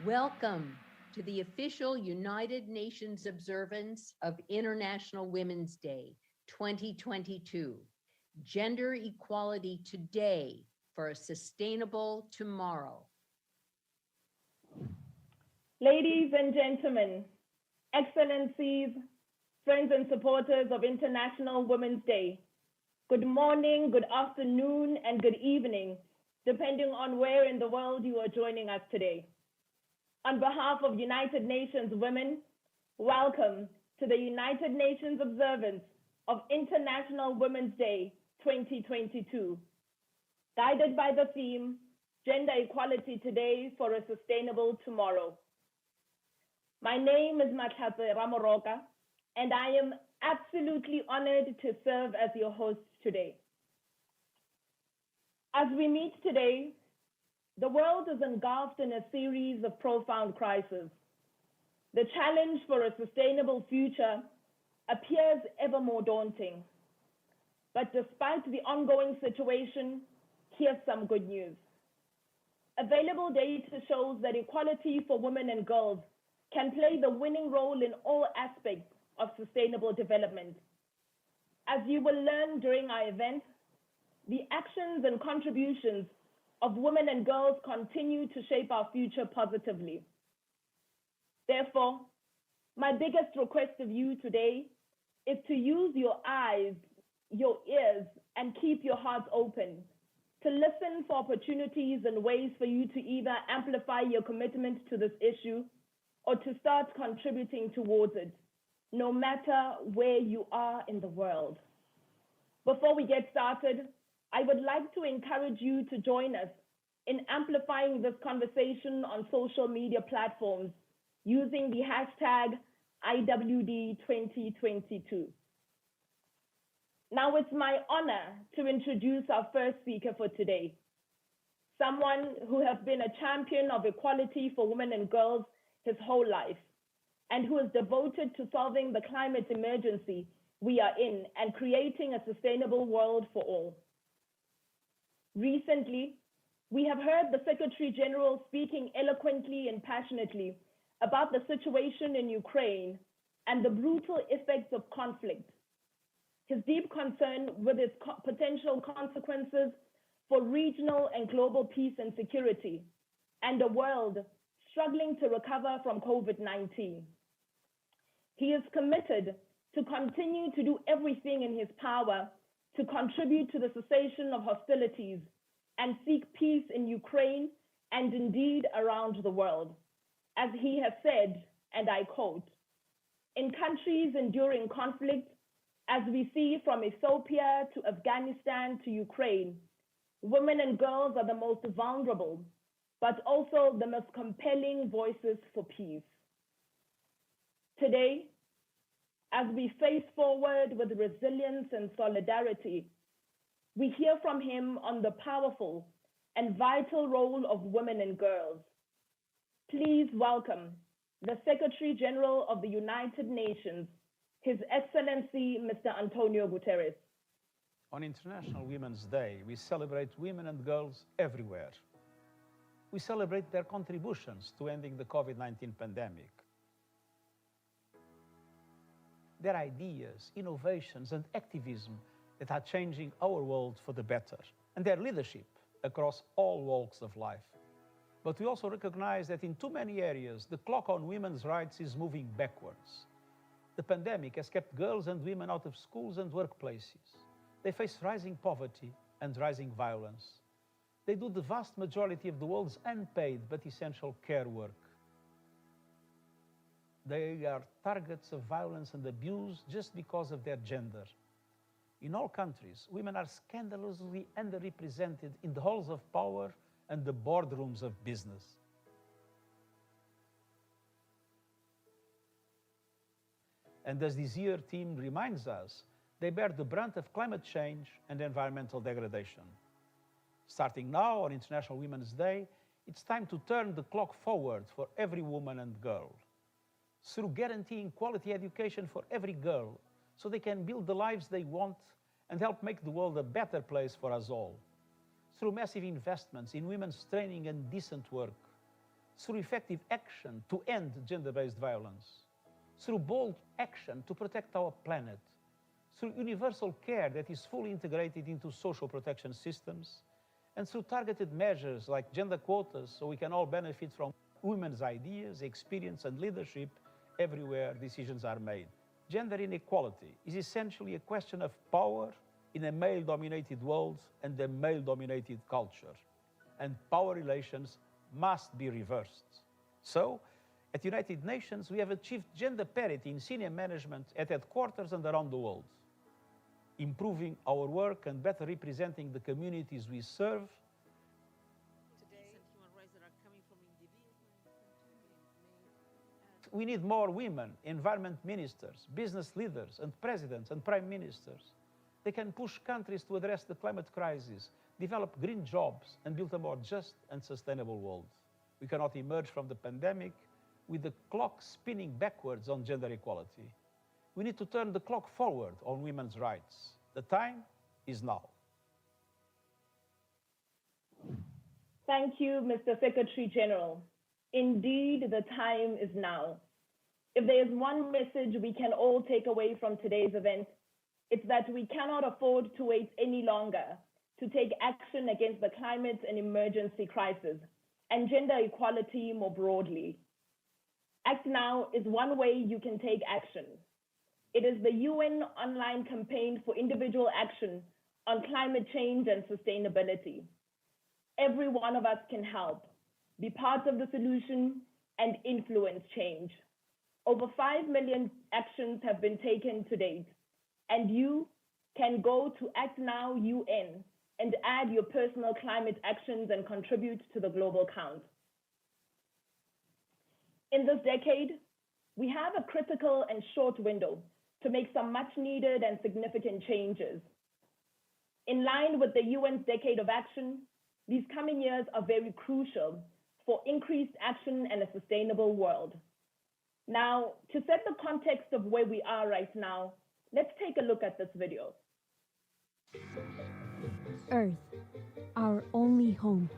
Welcome to the official United Nations observance of International Women's Day 2022. Gender equality today for a sustainable tomorrow. Ladies and gentlemen, excellencies, friends and supporters of International Women's Day, good morning, good afternoon, and good evening, depending on where in the world you are joining us today. On behalf of United Nations Women, welcome to the United Nations observance of International Women's Day 2022, guided by the theme, Gender Equality Today for a Sustainable Tomorrow. My name is Matlhatse Ramoroka, and I am absolutely honored to serve as your host today. As we meet today, the world is engulfed in a series of profound crises. The challenge for a sustainable future appears ever more daunting. But despite the ongoing situation, here's some good news. Available data shows that equality for women and girls can play the winning role in all aspects of sustainable development. As you will learn during our event, the actions and contributions of women and girls continue to shape our future positively. Therefore, my biggest request of you today is to use your eyes, your ears, and keep your hearts open to listen for opportunities and ways for you to either amplify your commitment to this issue or to start contributing towards it, no matter where you are in the world. Before we get started, I would like to encourage you to join us in amplifying this conversation on social media platforms using the hashtag IWD2022. Now it's my honor to introduce our first speaker for today, someone who has been a champion of equality for women and girls his whole life, and who is devoted to solving the climate emergency we are in and creating a sustainable world for all. Recently, we have heard the Secretary General speaking eloquently and passionately about the situation in Ukraine and the brutal effects of conflict. His deep concern with its potential consequences for regional and global peace and security, and a world struggling to recover from COVID-19. He is committed to continue to do everything in his power to contribute to the cessation of hostilities and seek peace in Ukraine and indeed around the world. As he has said, and I quote, "In countries enduring conflict, as we see from Ethiopia to Afghanistan to Ukraine, women and girls are the most vulnerable, but also the most compelling voices for peace." Today, as we face forward with resilience and solidarity, we hear from him on the powerful and vital role of women and girls. Please welcome the Secretary General of the United Nations, His Excellency, Mr. Antonio Guterres. On International Women's Day, we celebrate women and girls everywhere. We celebrate their contributions to ending the COVID-19 pandemic. Their ideas, innovations, and activism that are changing our world for the better, and their leadership across all walks of life. But we also recognize that in too many areas, the clock on women's rights is moving backwards. The pandemic has kept girls and women out of schools and workplaces. They face rising poverty and rising violence. They do the vast majority of the world's unpaid but essential care work. They are targets of violence and abuse just because of their gender. In all countries, women are scandalously underrepresented in the halls of power and the boardrooms of business. And as this year theme reminds us, they bear the brunt of climate change and environmental degradation. Starting now on International Women's Day, it's time to turn the clock forward for every woman and girl. Through guaranteeing quality education for every girl, so they can build the lives they want and help make the world a better place for us all. Through massive investments in women's training and decent work. through effective action to end gender-based violence, through bold action to protect our planet, through universal care that is fully integrated into social protection systems, and through targeted measures like gender quotas so we can all benefit from women's ideas, experience, and leadership everywhere decisions are made. Gender inequality is essentially a question of power in a male-dominated world and a male-dominated culture, and power relations must be reversed. So, at United Nations, we have achieved gender parity in senior management at headquarters and around the world, improving our work and better representing the communities we serve. We need more women, environment ministers, business leaders, and presidents and prime ministers. They can push countries to address the climate crisis, develop green jobs, and build a more just and sustainable world. We cannot emerge from the pandemic with the clock spinning backwards on gender equality. We need to turn the clock forward on women's rights. The time is now. Thank you, Mr. Secretary General. Indeed, the time is now. If there is one message we can all take away from today's event, it's that we cannot afford to wait any longer to take action against the climate and emergency crisis and gender equality more broadly. Act Now is one way you can take action. It is the UN online campaign for individual action on climate change and sustainability. Every one of us can help, be part of the solution, and influence change. Over 5 million actions have been taken to date, and you can go to Act Now UN and add your personal climate actions and contribute to the global count. In this decade, we have a critical and short window to make some much needed and significant changes. In line with the UN's Decade of Action, these coming years are very crucial for increased action and a sustainable world. Now, to set the context of where we are right now, let's take a look at this video. Earth, our only home.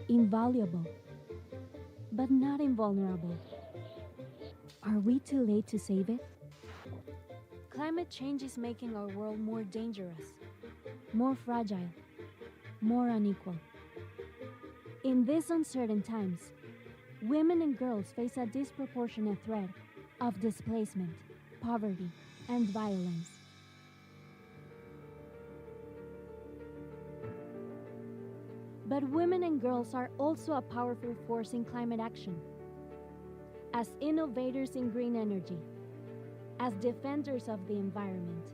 Invaluable, but not invulnerable. Are we too late to save it? Climate change is making our world more dangerous, more fragile, more unequal. In these uncertain times, women and girls face a disproportionate threat of displacement, poverty, and violence. But women and girls are also a powerful force in climate action. As innovators in green energy, as defenders of the environment,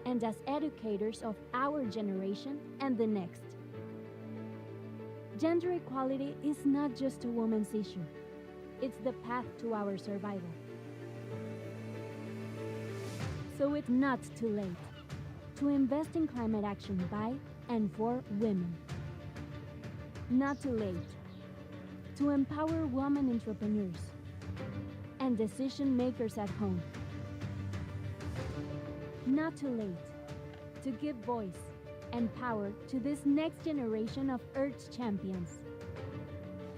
and as educators of our generation and the next. Gender equality is not just a woman's issue. It's the path to our survival. So it's not too late to invest in climate action by and for women. Not too late to empower women entrepreneurs and decision makers at home. Not too late to give voice and power to this next generation of Earth's champions.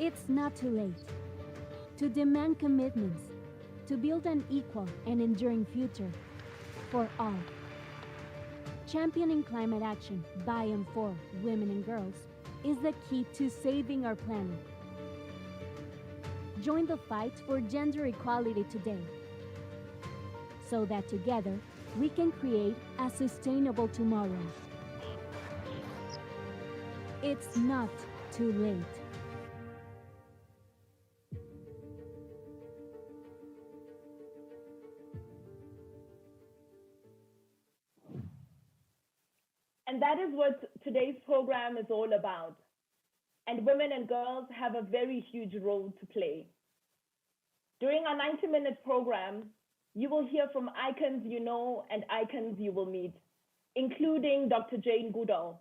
It's not too late to demand commitments to build an equal and enduring future for all. Championing climate action by and for women and girls is the key to saving our planet. Join the fight for gender equality today, so that together we can create a sustainable tomorrow. It's not too late. And that is what today's program is all about. And women and girls have a very huge role to play. During our 90-minute program, you will hear from icons you know and icons you will meet, including Dr. Jane Goodall,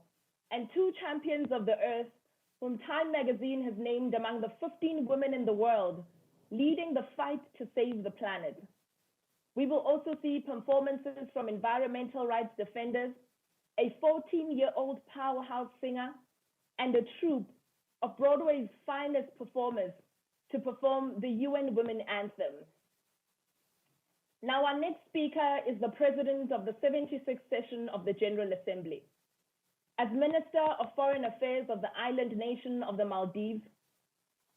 and 2 champions of the earth whom Time magazine has named among the 15 women in the world leading the fight to save the planet. We will also see performances from environmental rights defenders, a 14-year-old powerhouse singer, and a troupe of Broadway's finest performers to perform the UN Women Anthem. Now, our next speaker is the President of the 76th session of the General Assembly. As Minister of Foreign Affairs of the island nation of the Maldives,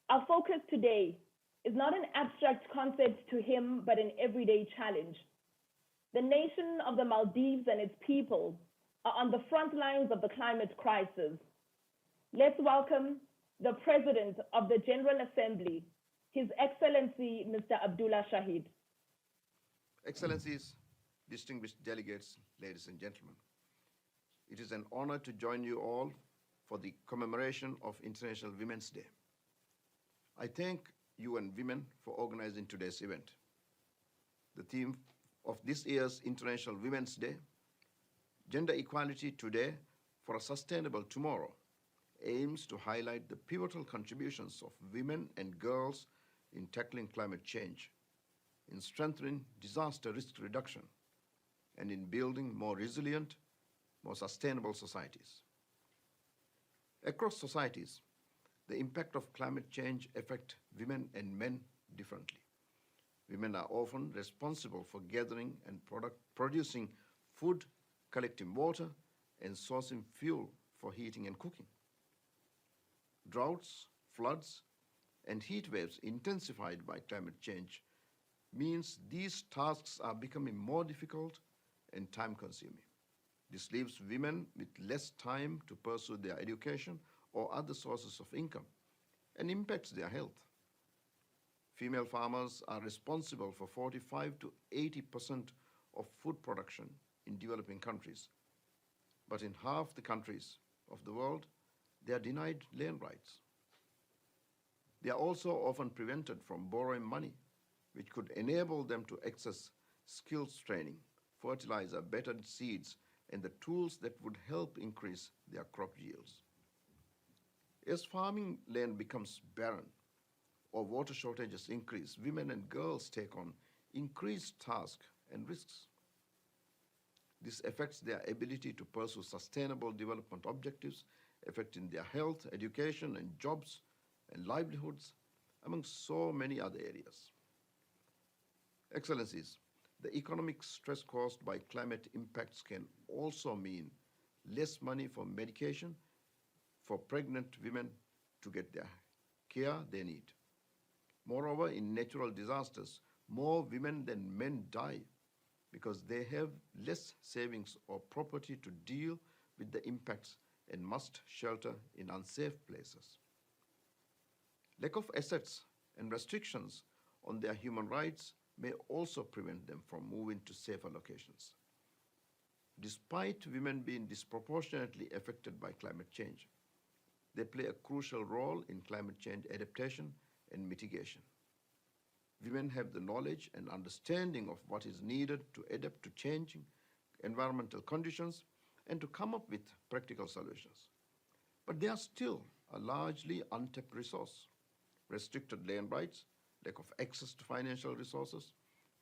our focus today is not an abstract concept to him, but an everyday challenge. The nation of the Maldives and its people are on the front lines of the climate crisis. Let's welcome the President of the General Assembly, His Excellency, Mr. Abdullah Shahid. Excellencies, distinguished delegates, ladies and gentlemen, it is an honor to join you all for the commemoration of International Women's Day. I thank UN Women for organizing today's event. The theme of this year's International Women's Day, Gender Equality Today for a Sustainable Tomorrow, aims to highlight the pivotal contributions of women and girls in tackling climate change, in strengthening disaster risk reduction, and in building more resilient, more sustainable societies. Across societies, the impact of climate change affects women and men differently. Women are often responsible for gathering and producing food, collecting water, and sourcing fuel for heating and cooking. Droughts, floods, and heat waves intensified by climate change means these tasks are becoming more difficult and time-consuming. This leaves women with less time to pursue their education or other sources of income and impacts their health. Female farmers are responsible for 45 to 80% of food production in developing countries. But in half the countries of the world, they are denied land rights. They are also often prevented from borrowing money, which could enable them to access skills training, fertilizer, better seeds, and the tools that would help increase their crop yields. As farming land becomes barren or water shortages increase, women and girls take on increased tasks and risks. This affects their ability to pursue sustainable development objectives, affecting their health, education, and jobs and livelihoods, among so many other areas. Excellencies, the economic stress caused by climate impacts can also mean less money for medication for pregnant women to get their care they need. Moreover, in natural disasters, more women than men die because they have less savings or property to deal with the impacts and must shelter in unsafe places. Lack of assets and restrictions on their human rights may also prevent them from moving to safer locations. Despite women being disproportionately affected by climate change, they play a crucial role in climate change adaptation and mitigation. Women have the knowledge and understanding of what is needed to adapt to changing environmental conditions and to come up with practical solutions. But they are still a largely untapped resource. Restricted land rights, lack of access to financial resources,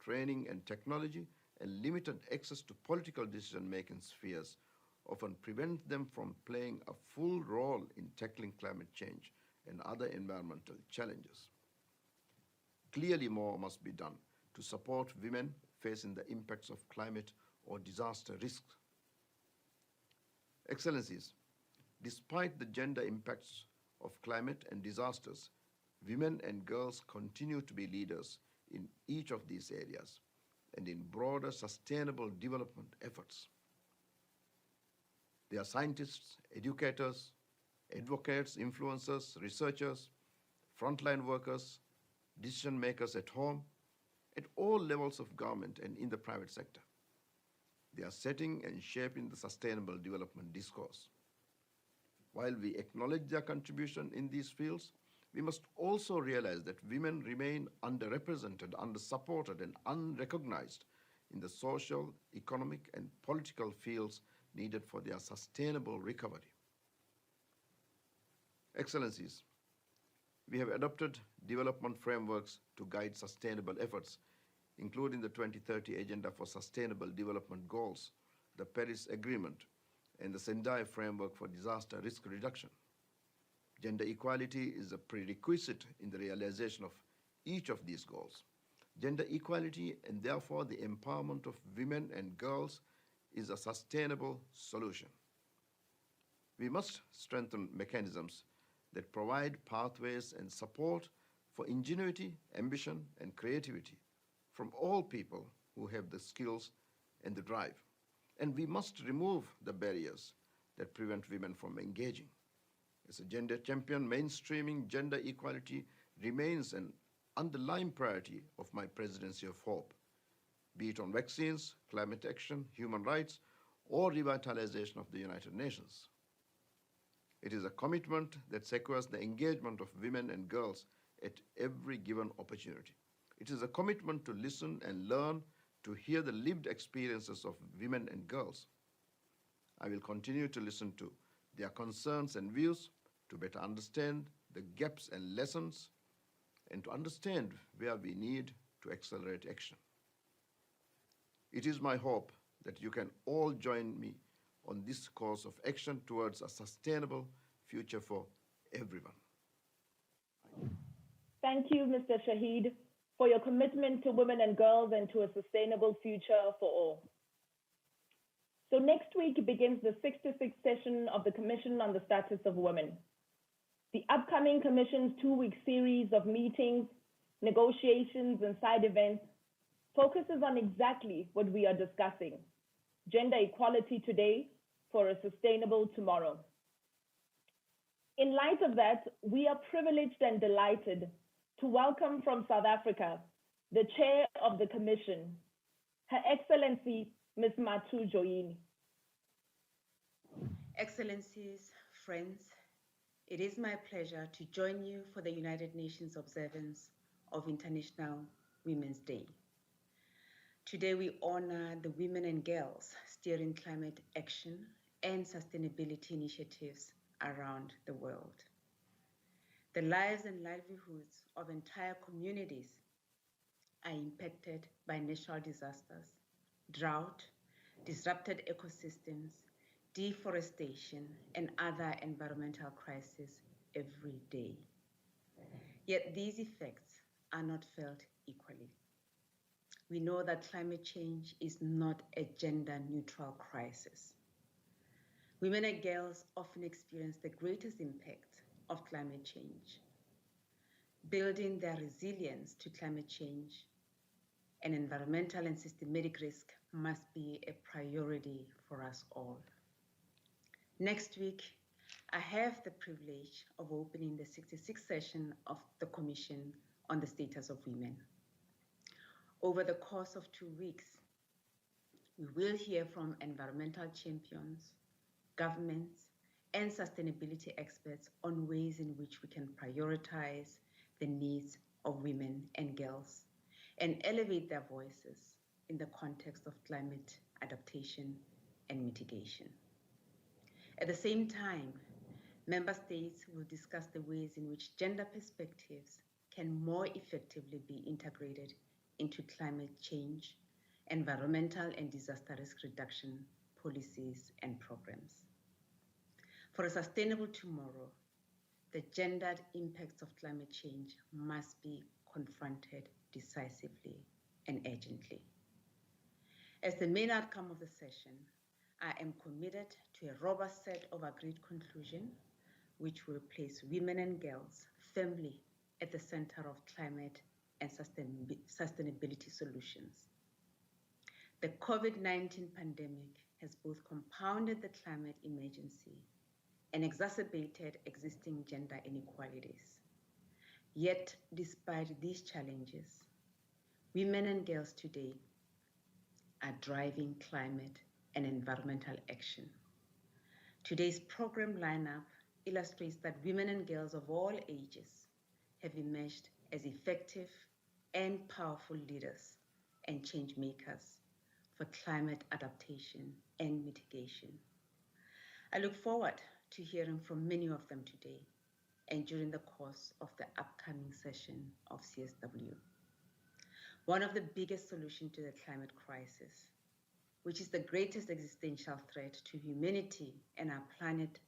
training and technology, and limited access to political decision-making spheres often prevent them from playing a full role in tackling climate change and other environmental challenges. Clearly, more must be done to support women facing the impacts of climate or disaster risks. Excellencies, despite the gender impacts of climate and disasters, women and girls continue to be leaders in each of these areas and in broader sustainable development efforts. They are scientists, educators, advocates, influencers, researchers, frontline workers, decision makers at home, at all levels of government and in the private sector. They are setting and shaping the sustainable development discourse. While we acknowledge their contribution in these fields, we must also realize that women remain underrepresented, undersupported, and unrecognized in the social, economic, and political fields needed for their sustainable recovery. Excellencies, we have adopted development frameworks to guide sustainable efforts, including the 2030 Agenda for Sustainable Development Goals, the Paris Agreement, and the Sendai Framework for Disaster Risk Reduction. Gender equality is a prerequisite in the realization of each of these goals. Gender equality and therefore the empowerment of women and girls is a sustainable solution. We must strengthen mechanisms that provide pathways and support for ingenuity, ambition, and creativity from all people who have the skills and the drive. And we must remove the barriers that prevent women from engaging. As a gender champion, mainstreaming gender equality remains an underlying priority of my presidency of hope, be it on vaccines, climate action, human rights, or revitalization of the United Nations. It is a commitment that secures the engagement of women and girls at every given opportunity. It is a commitment to listen and learn, to hear the lived experiences of women and girls. I will continue to listen to their concerns and views to better understand the gaps and lessons and to understand where we need to accelerate action. It is my hope that you can all join me on this course of action towards a sustainable future for everyone. Thank you, Mr. Shahid, for your commitment to women and girls and to a sustainable future for all. So next week begins the 66th session of the Commission on the Status of Women. The upcoming Commission's 2-week series of meetings, negotiations, and side events focuses on exactly what we are discussing: gender equality today for a sustainable tomorrow. In light of that, we are privileged and delighted to welcome from South Africa the Chair of the Commission, Her Excellency Ms. Matu Joyini. Excellencies, friends, it is my pleasure to join you for the United Nations observance of International Women's Day. Today we honor the women and girls steering climate action and sustainability initiatives around the world. The lives and livelihoods of entire communities are impacted by natural disasters, drought, disrupted ecosystems, deforestation, and other environmental crises every day. Yet these effects are not felt equally. We know that climate change is not a gender-neutral crisis. Women and girls often experience the greatest impact of climate change. Building their resilience to climate change and environmental and systemic risk must be a priority for us all. Next week, I have the privilege of opening the 66th session of the Commission on the Status of Women. Over the course of 2 weeks, we will hear from environmental champions, governments, and sustainability experts on ways in which we can prioritize the needs of women and girls and elevate their voices in the context of climate adaptation and mitigation. At the same time, member states will discuss the ways in which gender perspectives can more effectively be integrated into climate change, environmental and disaster risk reduction policies and programs. For a sustainable tomorrow, the gendered impacts of climate change must be confronted decisively and urgently. As the main outcome of the session, I am committed to a robust set of agreed conclusions which will place women and girls firmly at the center of climate and sustainability solutions. The COVID-19 pandemic has both compounded the climate emergency and exacerbated existing gender inequalities. Yet, despite these challenges, women and girls today are driving climate and environmental action. Today's program lineup illustrates that women and girls of all ages have emerged as effective and powerful leaders and change makers for climate adaptation and mitigation. I look forward to hearing from many of them today and during the course of the upcoming session of CSW. One of the biggest solutions to the climate crisis, which is the greatest existential threat to humanity and our planet,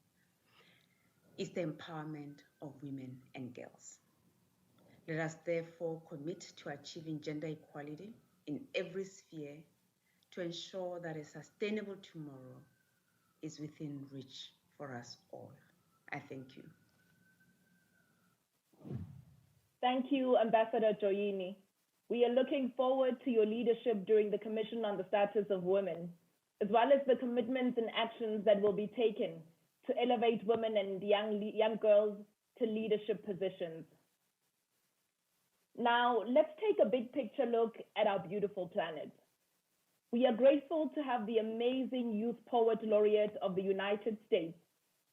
is the empowerment of women and girls. Let us therefore commit to achieving gender equality in every sphere to ensure that a sustainable tomorrow is within reach for us all. I thank you. Thank you, Ambassador Joyini. We are looking forward to your leadership during the Commission on the Status of Women, as well as the commitments and actions that will be taken to elevate women and young girls to leadership positions. Now, let's take a big picture look at our beautiful planet. We are grateful to have the amazing Youth Poet Laureate of the United States,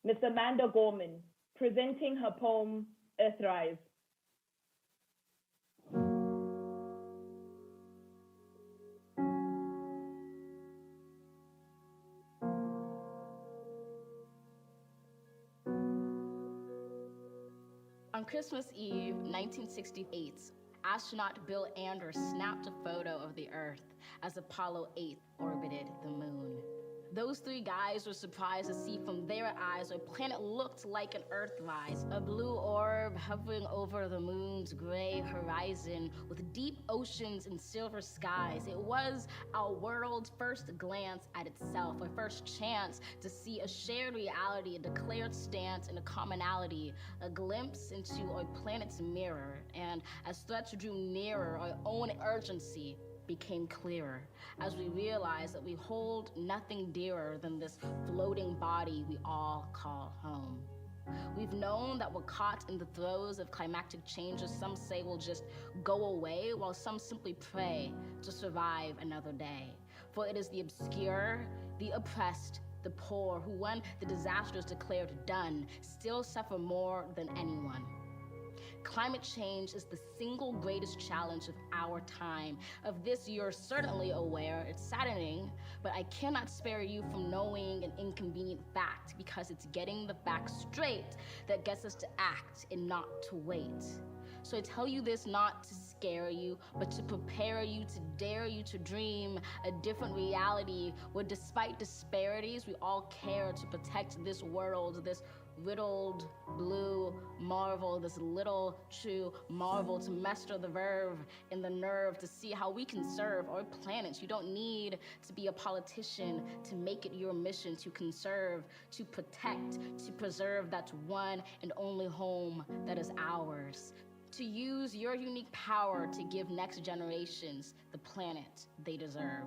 Ms. Amanda Gorman, presenting her poem, Earthrise. On Christmas Eve, 1968, astronaut Bill Anders snapped a photo of the Earth as Apollo 8 orbited the moon. Those three guys were surprised to see from their eyes a planet looked like an Earthrise, a blue orb hovering over the moon's gray horizon with deep oceans and silver skies. It was our world's first glance at itself, a first chance to see a shared reality, a declared stance, and a commonality, a glimpse into our planet's mirror. And as threats drew nearer, our own urgency became clearer as we realized that we hold nothing dearer than this floating body we all call home. We've known that we're caught in the throes of climactic changes some say will just go away, while some simply pray to survive another day. For it is the obscure, the oppressed, the poor who, when the disaster is declared done, still suffer more than anyone. Climate change is the single greatest challenge of our time. Of this, you're certainly aware. It's saddening, but I cannot spare you from knowing an inconvenient fact, because it's getting the facts straight that gets us to act and not to wait. So I tell you this not to scare you, but to prepare you, to dare you to dream a different reality where, despite disparities, we all care to protect this world, this riddled blue marvel, this little true marvel, to master the verve and the nerve to see how we can serve our planet. You don't need to be a politician to make it your mission to conserve, to protect, to preserve that one and only home that is ours. To use your unique power to give next generations the planet they deserve.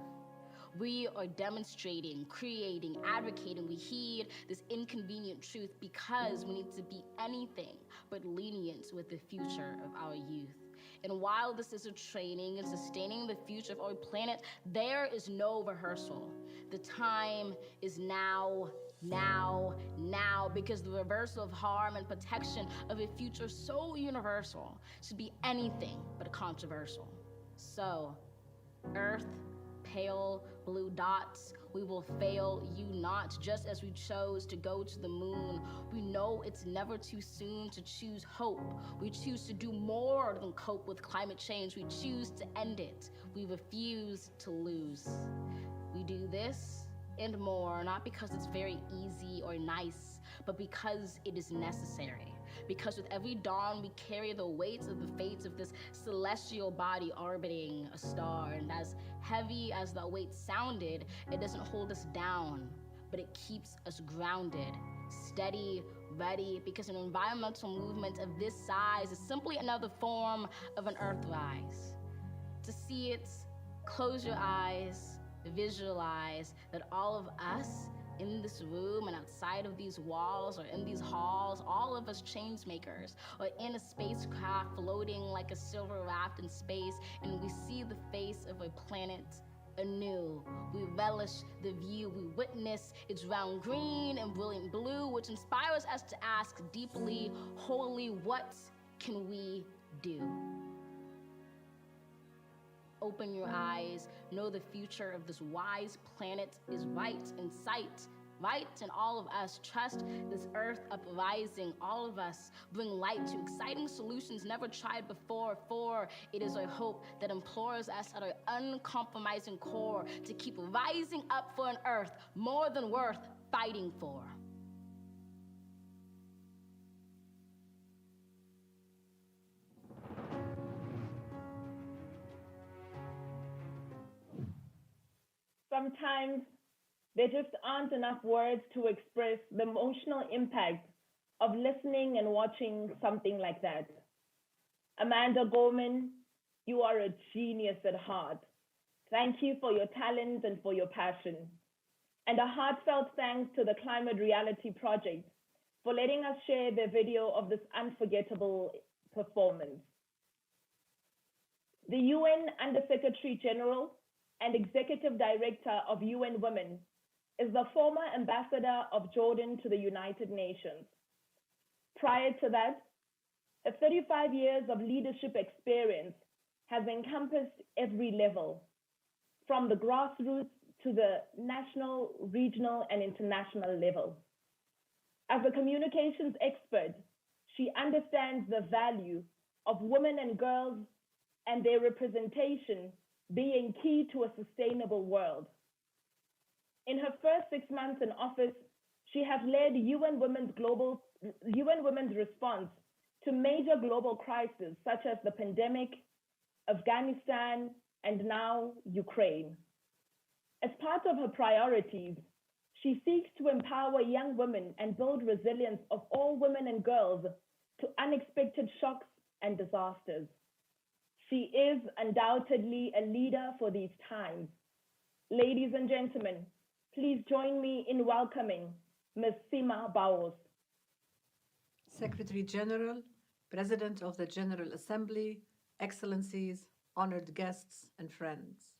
We are demonstrating, creating, advocating. We heed this inconvenient truth because we need to be anything but lenient with the future of our youth. And while this is a training in sustaining the future of our planet, there is no rehearsal. The time is now, because the reversal of harm and protection of a future so universal should be anything but controversial. So, Earth, pale blue dots, we will fail you not, just as we chose to go to the moon. We know it's never too soon to choose hope. We choose to do more than cope with climate change. We choose to end it. We refuse to lose. We do this and more, not because it's very easy or nice, but because it is necessary. Because with every dawn, we carry the weight of the fates of this celestial body orbiting a star. And as heavy as that weight sounded, it doesn't hold us down, but it keeps us grounded, steady, ready, because an environmental movement of this size is simply another form of an Earthrise. To see it, close your eyes, visualize that all of us in this room and outside of these walls or in these halls, all of us change makers, or in a spacecraft floating like a silver raft in space, and we see the face of a planet anew. We relish the view, we witness its round green and brilliant blue, which inspires us to ask deeply, wholly, what can we do? Open your eyes, know the future of this wise planet is right in sight, right in all of us. Trust this earth uprising, all of us bring light to exciting solutions never tried before, for it is our hope that implores us at our uncompromising core to keep rising up for an earth more than worth fighting for. Sometimes there just aren't enough words to express the emotional impact of listening and watching something like that. Amanda Gorman, you are a genius at heart. Thank you for your talent and for your passion. And a heartfelt thanks to the Climate Reality Project for letting us share their video of this unforgettable performance. The UN Under-Secretary General and Executive Director of UN Women is the former ambassador of Jordan to the United Nations. Prior to that, 35 years of leadership experience has encompassed every level, from the grassroots to the national, regional, and international level. As a communications expert, she understands the value of women and girls and their representation being key to a sustainable world. In her first 6 months in office, she has led UN Women's response to major global crises such as the pandemic, Afghanistan, and now Ukraine. As part of her priorities, she seeks to empower young women and build resilience of all women and girls to unexpected shocks and disasters. She is undoubtedly a leader for these times. Ladies and gentlemen, please join me in welcoming Ms. Sima Baos. Secretary General, President of the General Assembly, Excellencies, honored guests, and friends.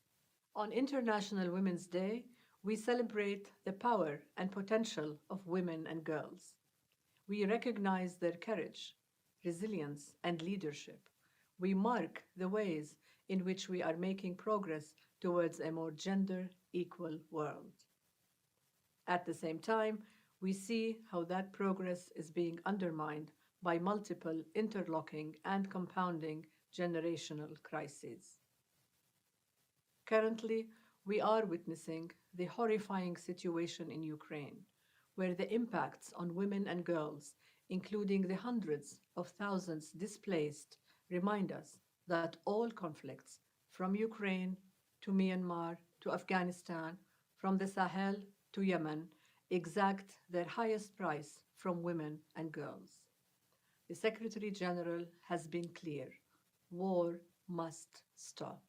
On International Women's Day, we celebrate the power and potential of women and girls. We recognize their courage, resilience, and leadership. We mark the ways in which we are making progress towards a more gender-equal world. At the same time, we see how that progress is being undermined by multiple interlocking and compounding generational crises. Currently, we are witnessing the horrifying situation in Ukraine, where the impacts on women and girls, including the hundreds of thousands displaced, remind us that all conflicts, from Ukraine to Myanmar to Afghanistan, from the Sahel to Yemen, exact their highest price from women and girls. The Secretary General has been clear: war must stop.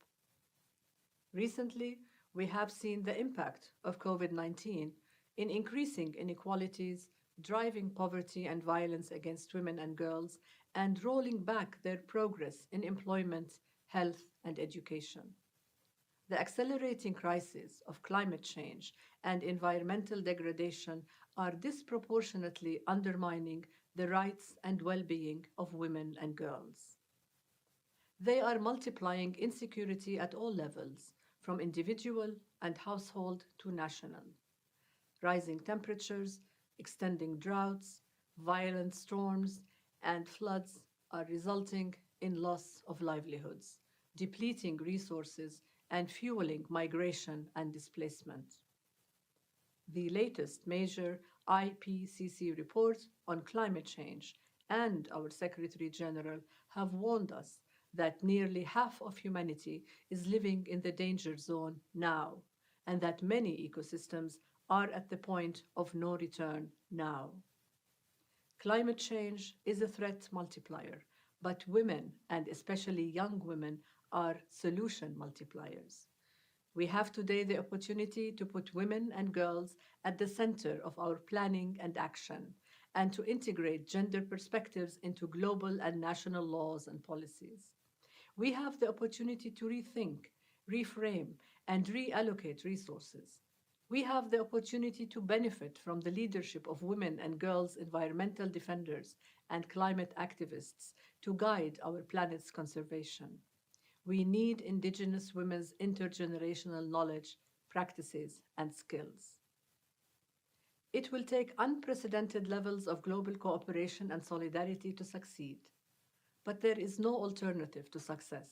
Recently, we have seen the impact of COVID-19 in increasing inequalities, driving poverty and violence against women and girls, and rolling back their progress in employment, health, and education. The accelerating crises of climate change and environmental degradation are disproportionately undermining the rights and well-being of women and girls. They are multiplying insecurity at all levels, from individual and household to national. Rising temperatures, extending droughts, violent storms, and floods are resulting in loss of livelihoods, depleting resources, and fueling migration and displacement. The latest major IPCC report on climate change and our Secretary General have warned us that nearly half of humanity is living in the danger zone now, and that many ecosystems are at the point of no return now. Climate change is a threat multiplier, but women, and especially young women, are solution multipliers. We have today the opportunity to put women and girls at the center of our planning and action, and to integrate gender perspectives into global and national laws and policies. We have the opportunity to rethink, reframe, and reallocate resources. We have the opportunity to benefit from the leadership of women and girls environmental defenders and climate activists to guide our planet's conservation. We need Indigenous women's intergenerational knowledge, practices, and skills. It will take unprecedented levels of global cooperation and solidarity to succeed. But there is no alternative to success.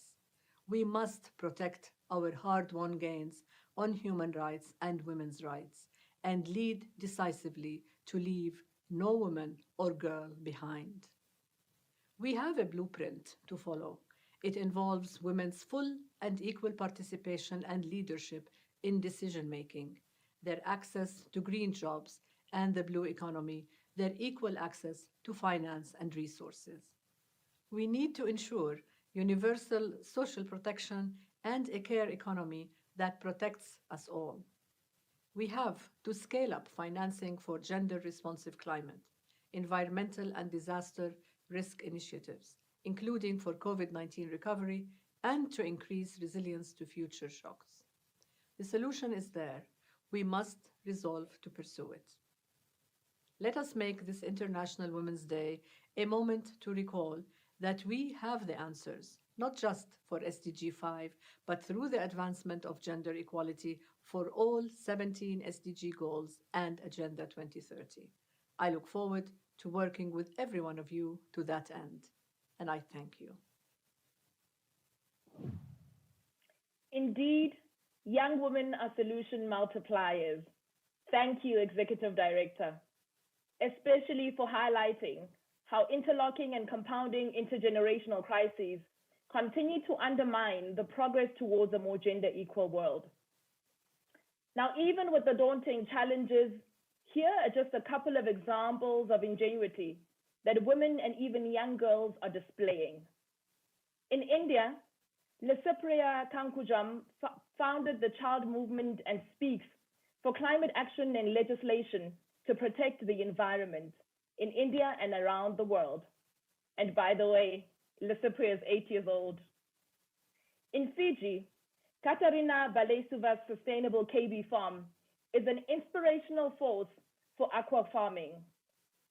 We must protect our hard-won gains on human rights and women's rights, and lead decisively to leave no woman or girl behind. We have a blueprint to follow. It involves women's full and equal participation and leadership in decision making, their access to green jobs and the blue economy, their equal access to finance and resources. We need to ensure universal social protection and a care economy that protects us all. We have to scale up financing for gender-responsive climate, environmental and disaster risk initiatives, including for COVID-19 recovery, and to increase resilience to future shocks. The solution is there. We must resolve to pursue it. Let us make this International Women's Day a moment to recall that we have the answers, not just for SDG 5, but through the advancement of gender equality for all 17 SDG goals and Agenda 2030. I look forward to working with every one of you to that end, and I thank you. Indeed, young women are solution multipliers. Thank you, Executive Director, especially for highlighting how interlocking and compounding intergenerational crises continue to undermine the progress towards a more gender equal world. Now, even with the daunting challenges, here are just a couple of examples of ingenuity that women and even young girls are displaying. In India, Lasipriya Kankujam founded the Child Movement and speaks for climate action and legislation to protect the environment in India and around the world. And by the way, Lasipriya is 8 years old. In Fiji, Katarina Balesuva's sustainable KB farm is an inspirational force for aqua farming.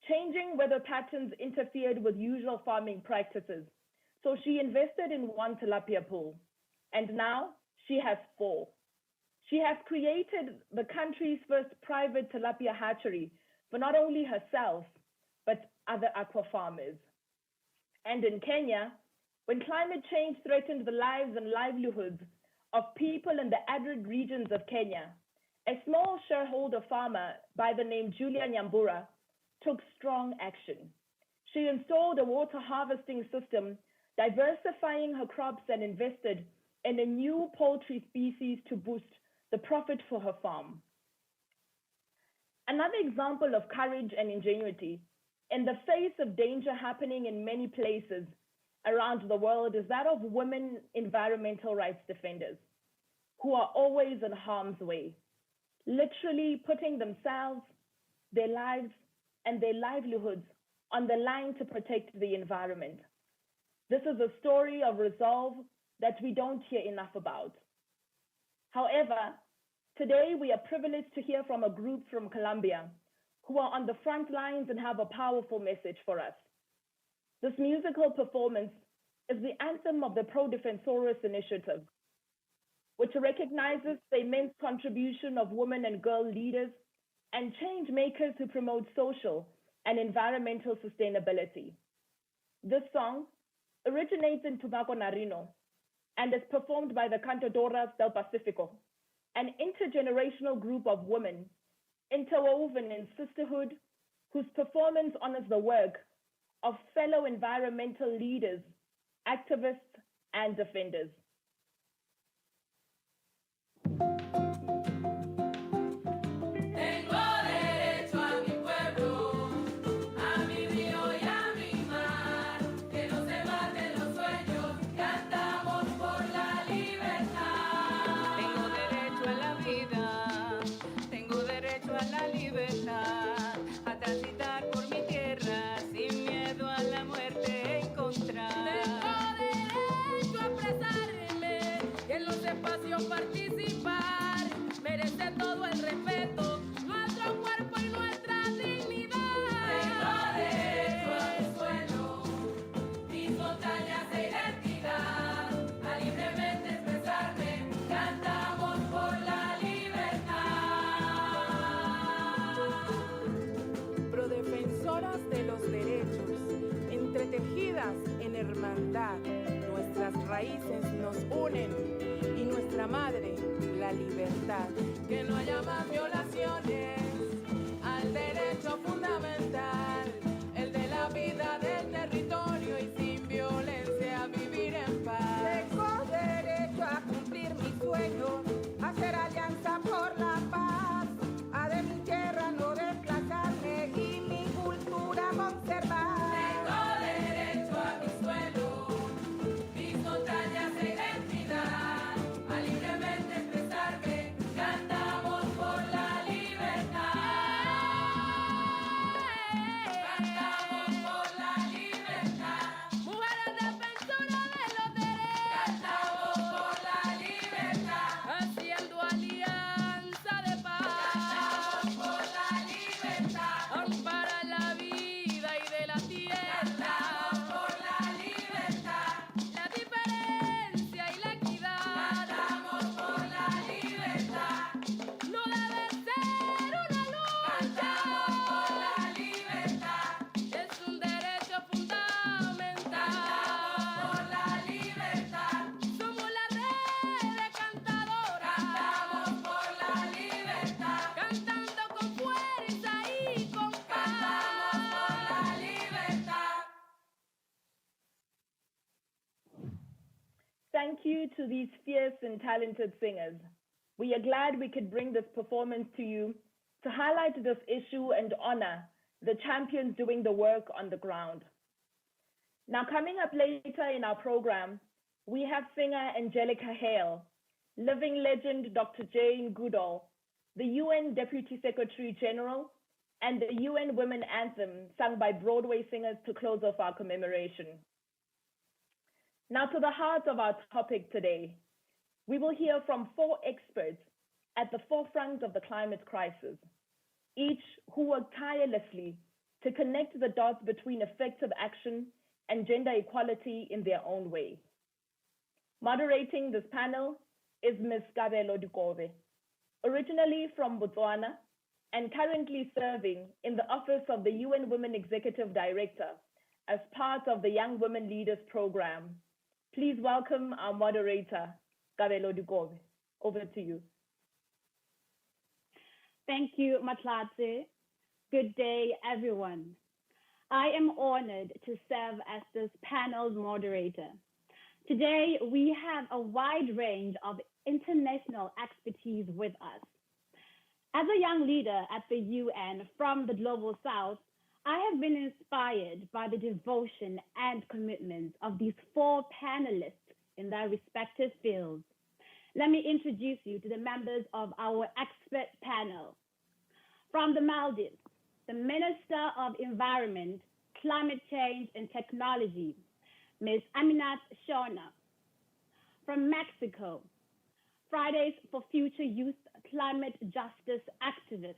Changing weather patterns interfered with usual farming practices, so she invested in one tilapia pool, and now she has 4. She has created the country's first private tilapia hatchery for not only herself, but other aqua farmers. And in Kenya, when climate change threatened the lives and livelihoods of people in the arid regions of Kenya, a small shareholder farmer by the name Julia Nyambura took strong action. She installed a water harvesting system, diversifying her crops, and invested in a new poultry species to boost the profit for her farm. Another example of courage and ingenuity in the face of danger happening in many places around the world is that of women environmental rights defenders who are always in harm's way, literally putting themselves, their lives, and their livelihoods on the line to protect the environment. This is a story of resolve that we don't hear enough about. However, today we are privileged to hear from a group from Colombia who are on the front lines and have a powerful message for us. This musical performance is the anthem of the Pro Defensores initiative, which recognizes the immense contribution of women and girl leaders and change makers who promote social and environmental sustainability. This song originates in Tumaco Narino and is performed by the Cantadoras del Pacifico, an intergenerational group of women interwoven in sisterhood whose performance honors the work of fellow environmental leaders, activists, and defenders. Participar, merece todo el respeto, nuestro cuerpo y nuestra dignidad. Tengo derecho al suelo, mis montañas de identidad, a libremente expresarme, cantamos por la libertad. Prodefensoras de los derechos, entretejidas en hermandad, nuestras raíces nos unen. Y nuestra madre, la libertad. Que no haya más violaciones al derecho fundamental, el de la vida del territorio y sin violencia vivir en paz. Tengo derecho a cumplir mi sueño, a hacer alianza a conservar. Tengo derecho a mi suelo, mis montañas e identidad, a libremente expresarme. Cantamos por la libertad. Cantamos por la libertad. Mujeres defensoras de los derechos. Cantamos por la libertad. Haciendo alianza de paz. Cantamos por la libertad. Para la vida y de la tierra. Cantamos por la libertad. La diferencia y la equidad. Cantamos por la libertad. No debe ser una lucha. Cantamos por la libertad. Es un derecho fundamental. Por la libertad. Somos la red de cantadoras. Cantamos por la libertad. Cantando con fuerza y con Cantamos por paz. la libertad. Thank you to these fierce and talented singers. We are glad we could bring this performance to you to highlight this issue and honor the champions doing the work on the ground. Now, coming up later in our program, we have singer Angelica Hale, living legend Dr. Jane Goodall, the UN Deputy Secretary General, and the UN Women Anthem sung by Broadway singers to close off our commemoration. Now, to the heart of our topic today, we will hear from 4 experts at the forefront of the climate crisis, each who work tirelessly to connect the dots between effective action and gender equality in their own way. Moderating this panel is Ms. Kabelo Dukove, originally from Botswana and currently serving in the office of the UN Women Executive Director as part of the Young Women Leaders Program. Please welcome our moderator, Kabelo Dukove. Over to you. Thank you, Matlatse. Good day, everyone. I am honored to serve as this panel's moderator. Today, we have a wide range of international expertise with us. As a young leader at the UN from the Global South, I have been inspired by the devotion and commitment of these 4 panelists in their respective fields. Let me introduce you to the members of our expert panel. From the Maldives, the Minister of Environment, Climate Change and Technology, Ms. Aminat Shona. From Mexico, Fridays for Future Youth climate justice activist,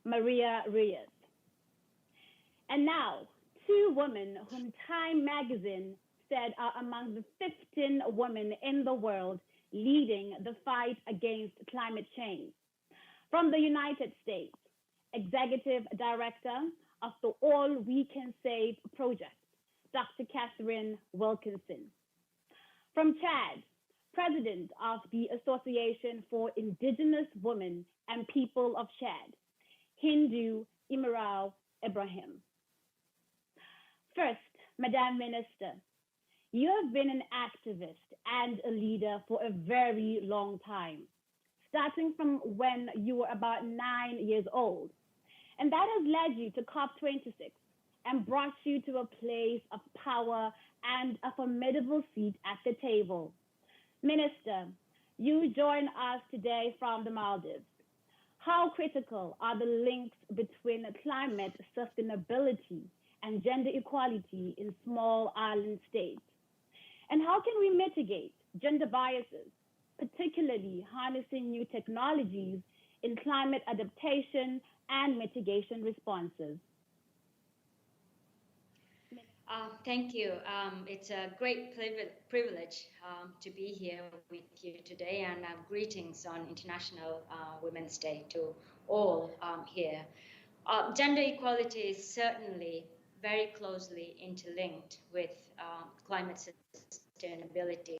Maria Reyes. And now, 2 women whom Time magazine said are among the 15 women in the world leading the fight against climate change. From the United States, Executive Director of the All We Can Save project, Dr. Catherine Wilkinson. From Chad, President of the Association for Indigenous Women and People of Chad, Hindu Imirao Ibrahim. First, Madam Minister, you have been an activist and a leader for a very long time, starting from when you were about 9 years old. And that has led you to COP26 and brought you to a place of power and a formidable seat at the table. Minister, you join us today from the Maldives. How critical are the links between climate sustainability and gender equality in small island states? And how can we mitigate gender biases, particularly harnessing new technologies in climate adaptation and mitigation responses? Thank you. It's a great privilege to be here with you today, and greetings on International Women's Day to all here. Gender equality is certainly very closely interlinked with climate sustainability,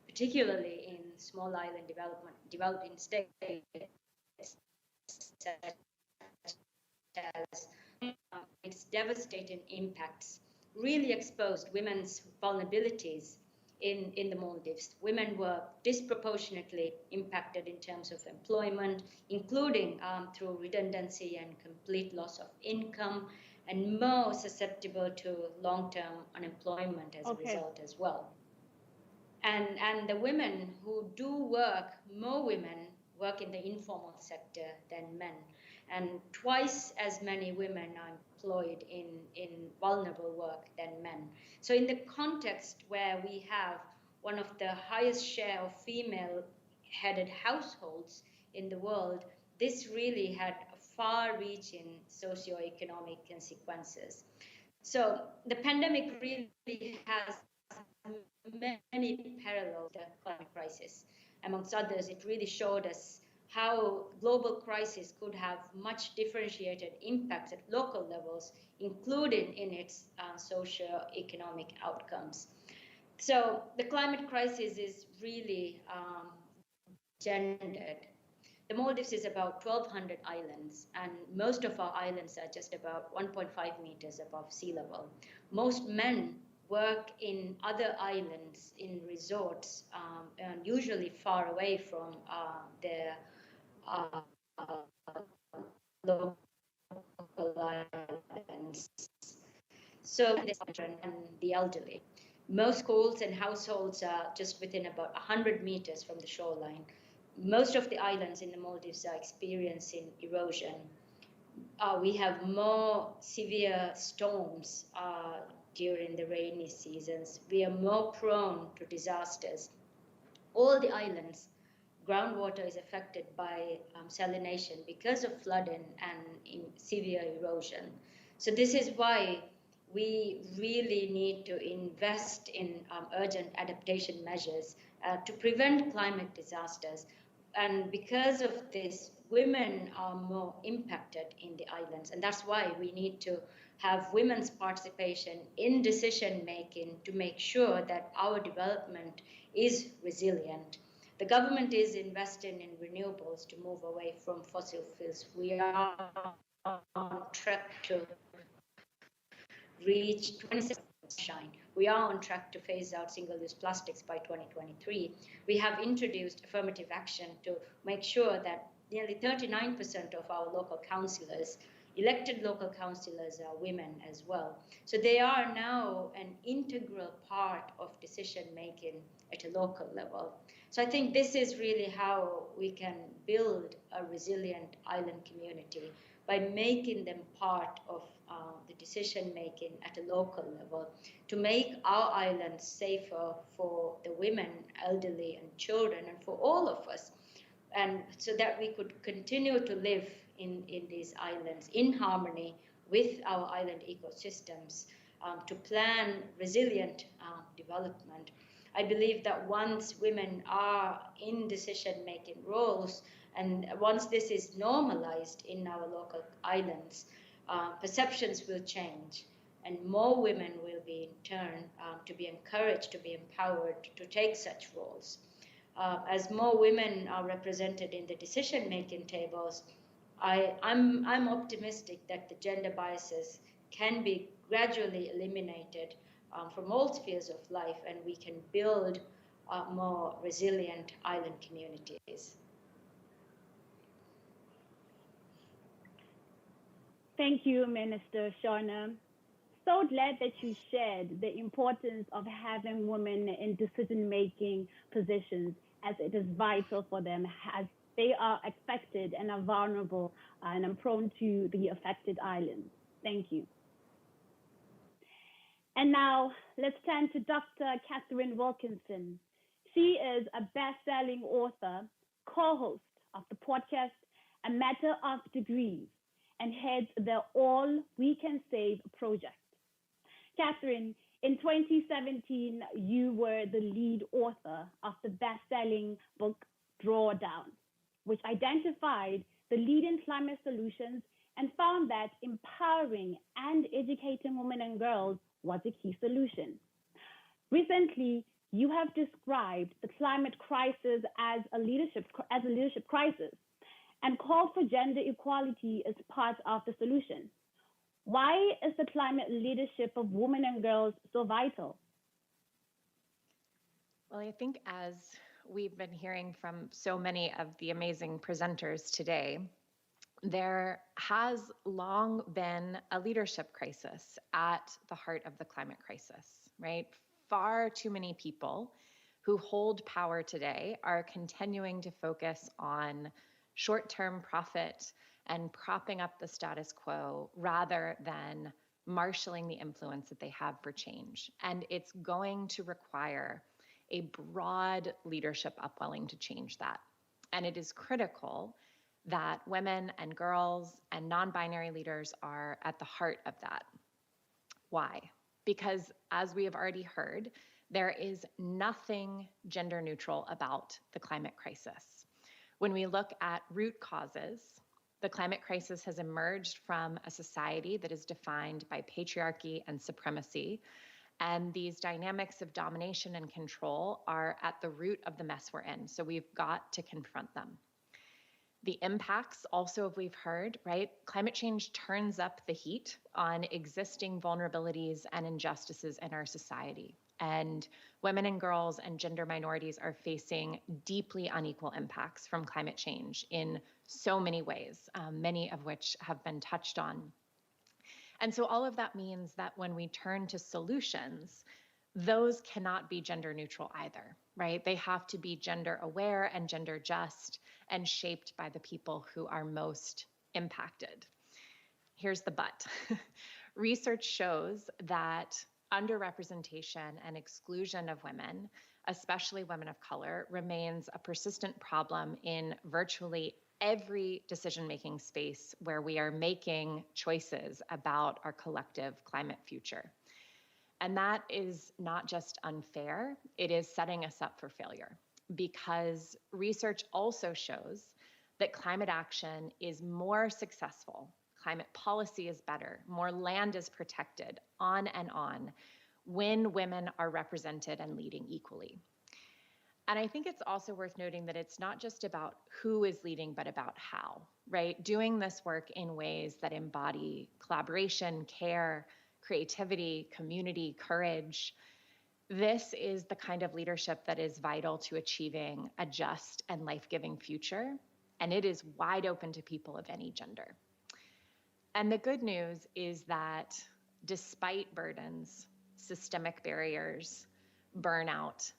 particularly in small island developing states such as its devastating impacts really exposed women's vulnerabilities in the Maldives. Women were disproportionately impacted in terms of employment, including through redundancy and complete loss of income, and more susceptible to long-term unemployment as a result as well. And the women who do work, more women work in the informal sector than men, and twice as many women are employed in vulnerable work than men. So in the context where we have one of the highest share of female-headed households in the world, this really had far-reaching socioeconomic consequences. So the pandemic really has many parallels to the climate crisis. Amongst others, it really showed us how global crisis could have much differentiated impacts at local levels, including in its socio-economic outcomes. So the climate crisis is really gendered. The Maldives is about 1,200 islands, and most of our islands are just about 1.5 meters above sea level. Most men work in other islands, in resorts, and usually far away from their local islands. So the children and the elderly. Most schools and households are just within about 100 meters from the shoreline. Most of the islands in the Maldives are experiencing erosion. We have more severe storms during the rainy seasons. We are more prone to disasters. All the islands, groundwater is affected by salination because of flooding and severe erosion. So this is why we really need to invest in urgent adaptation measures to prevent climate disasters. And because of this, women are more impacted in the islands. And that's why we need to have women's participation in decision making to make sure that our development is resilient. The government is investing in renewables to move away from fossil fuels. We are on track to reach 26% shine. We are on track to phase out single-use plastics by 2023. We have introduced affirmative action to make sure that nearly 39% of our local councillors, elected local councillors, are women as well. So they are now an integral part of decision-making at a local level. So I think this is really how we can build a resilient island community, by making them part of the decision-making at a local level, to make our islands safer for the women, elderly, and children, and for all of us, and so that we could continue to live in these islands in harmony with our island ecosystems, to plan resilient development. I believe that once women are in decision-making roles, and once this is normalized in our local islands, perceptions will change, and more women will be in turn to be encouraged, to be empowered to take such roles. As more women are represented in the decision-making tables, I'm optimistic that the gender biases can be gradually eliminated from all spheres of life, and we can build more resilient island communities. Thank you, Minister Shauna. So glad that you shared the importance of having women in decision-making positions, as it is vital for them, as they are affected and are vulnerable and are prone to the affected islands. Thank you. And now let's turn to Dr. Catherine Wilkinson. She is a best-selling author, co-host of the podcast A Matter of Degrees, and heads the All We Can Save project. Catherine, in 2017, you were the lead author of the best-selling book Drawdown, which identified the leading climate solutions and found that empowering and educating women and girls was a key solution. Recently, you have described the climate crisis as a leadership crisis and called for gender equality as part of the solution. Why is the climate leadership of women and girls so vital? Well, I think as we've been hearing from so many of the amazing presenters today, There has long been a leadership crisis at the heart of the climate crisis, right? Far too many people who hold power today are continuing to focus on short-term profit and propping up the status quo rather than marshaling the influence that they have for change. And it's going to require a broad leadership upwelling to change that. And it is critical that women and girls and non-binary leaders are at the heart of that. Why? Because as we have already heard, there is nothing gender neutral about the climate crisis. When we look at root causes, the climate crisis has emerged from a society that is defined by patriarchy and supremacy. And these dynamics of domination and control are at the root of the mess we're in. So we've got to confront them. The impacts also, we've heard, right? Climate change turns up the heat on existing vulnerabilities and injustices in our society. And women and girls and gender minorities are facing deeply unequal impacts from climate change in so many ways, many of which have been touched on. And so all of that means that when we turn to solutions, those cannot be gender neutral either, right? They have to be gender aware and gender just and shaped by the people who are most impacted. Here's the but. Research shows that underrepresentation and exclusion of women, especially women of color, remains a persistent problem in virtually every decision-making space where we are making choices about our collective climate future. And that is not just unfair, it is setting us up for failure, because research also shows that climate action is more successful, climate policy is better, more land is protected, on, when women are represented and leading equally. And I think it's also worth noting that it's not just about who is leading, but about how, right? Doing this work in ways that embody collaboration, care, creativity, community, courage. This is the kind of leadership that is vital to achieving a just and life-giving future, and it is wide open to people of any gender. And the good news is that despite burdens, systemic barriers, burnout,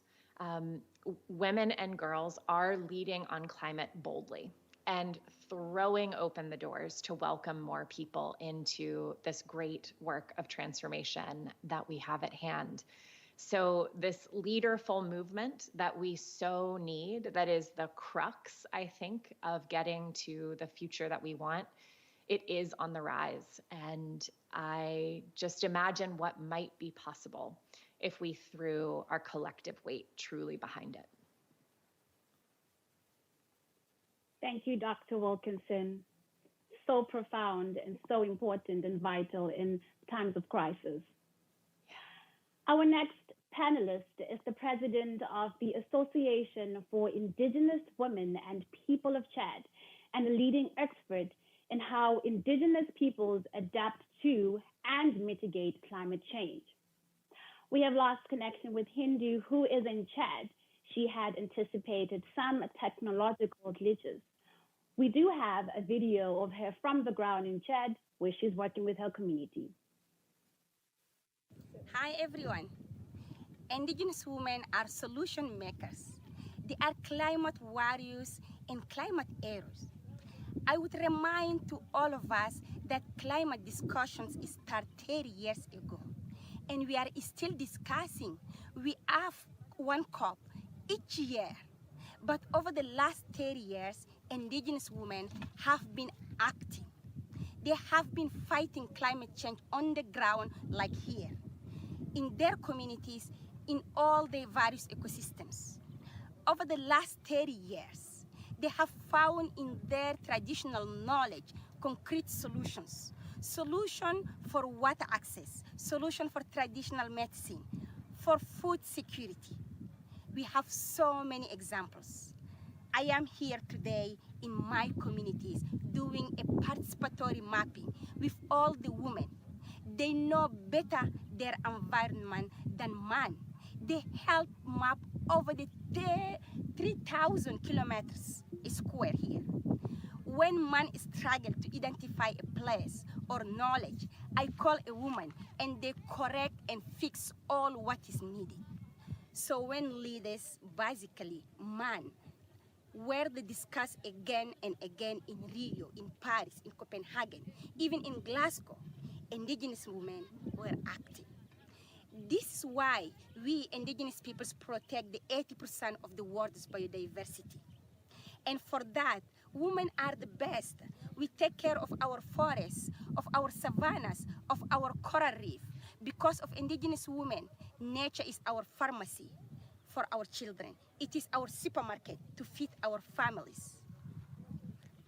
women and girls are leading on climate boldly and throwing open the doors to welcome more people into this great work of transformation that we have at hand. So this leaderful movement that we so need, that is the crux, I think, of getting to the future that we want, it is on the rise. And I just imagine what might be possible if we threw our collective weight truly behind it. Thank you, Dr. Wilkinson. So profound and so important and vital in times of crisis. Our next panelist is the president of the Association for Indigenous Women and People of Chad and a leading expert in how Indigenous peoples adapt to and mitigate climate change. We have lost connection with Hindu, who is in Chad. She had anticipated some technological glitches. We do have a video of her from the ground in Chad, where she's working with her community. Hi, everyone. Indigenous women are solution makers. They are climate warriors and climate heroes. I would remind to all of us that climate discussions started 30 years ago, and we are still discussing. We have one COP each year, but over the last 30 years, Indigenous women have been acting. They have been fighting climate change on the ground like here, in their communities, in all their various ecosystems. Over the last 30 years, they have found in their traditional knowledge concrete solutions. Solution for water access, solution for traditional medicine, for food security. We have so many examples. I am here today in my communities doing a participatory mapping with all the women. They know better their environment than man. They help map over the 3,000 kilometers square here. When man struggle to identify a place or knowledge, I call a woman and they correct and fix all what is needed. So when leaders, basically man, where they discuss again and again in Rio, in Paris, in Copenhagen, even in Glasgow, indigenous women were active. This is why we indigenous peoples protect the 80% of the world's biodiversity. And for that, women are the best. We take care of our forests, of our savannas, of our coral reef. Because of indigenous women, nature is our pharmacy for our children. It is our supermarket to feed our families.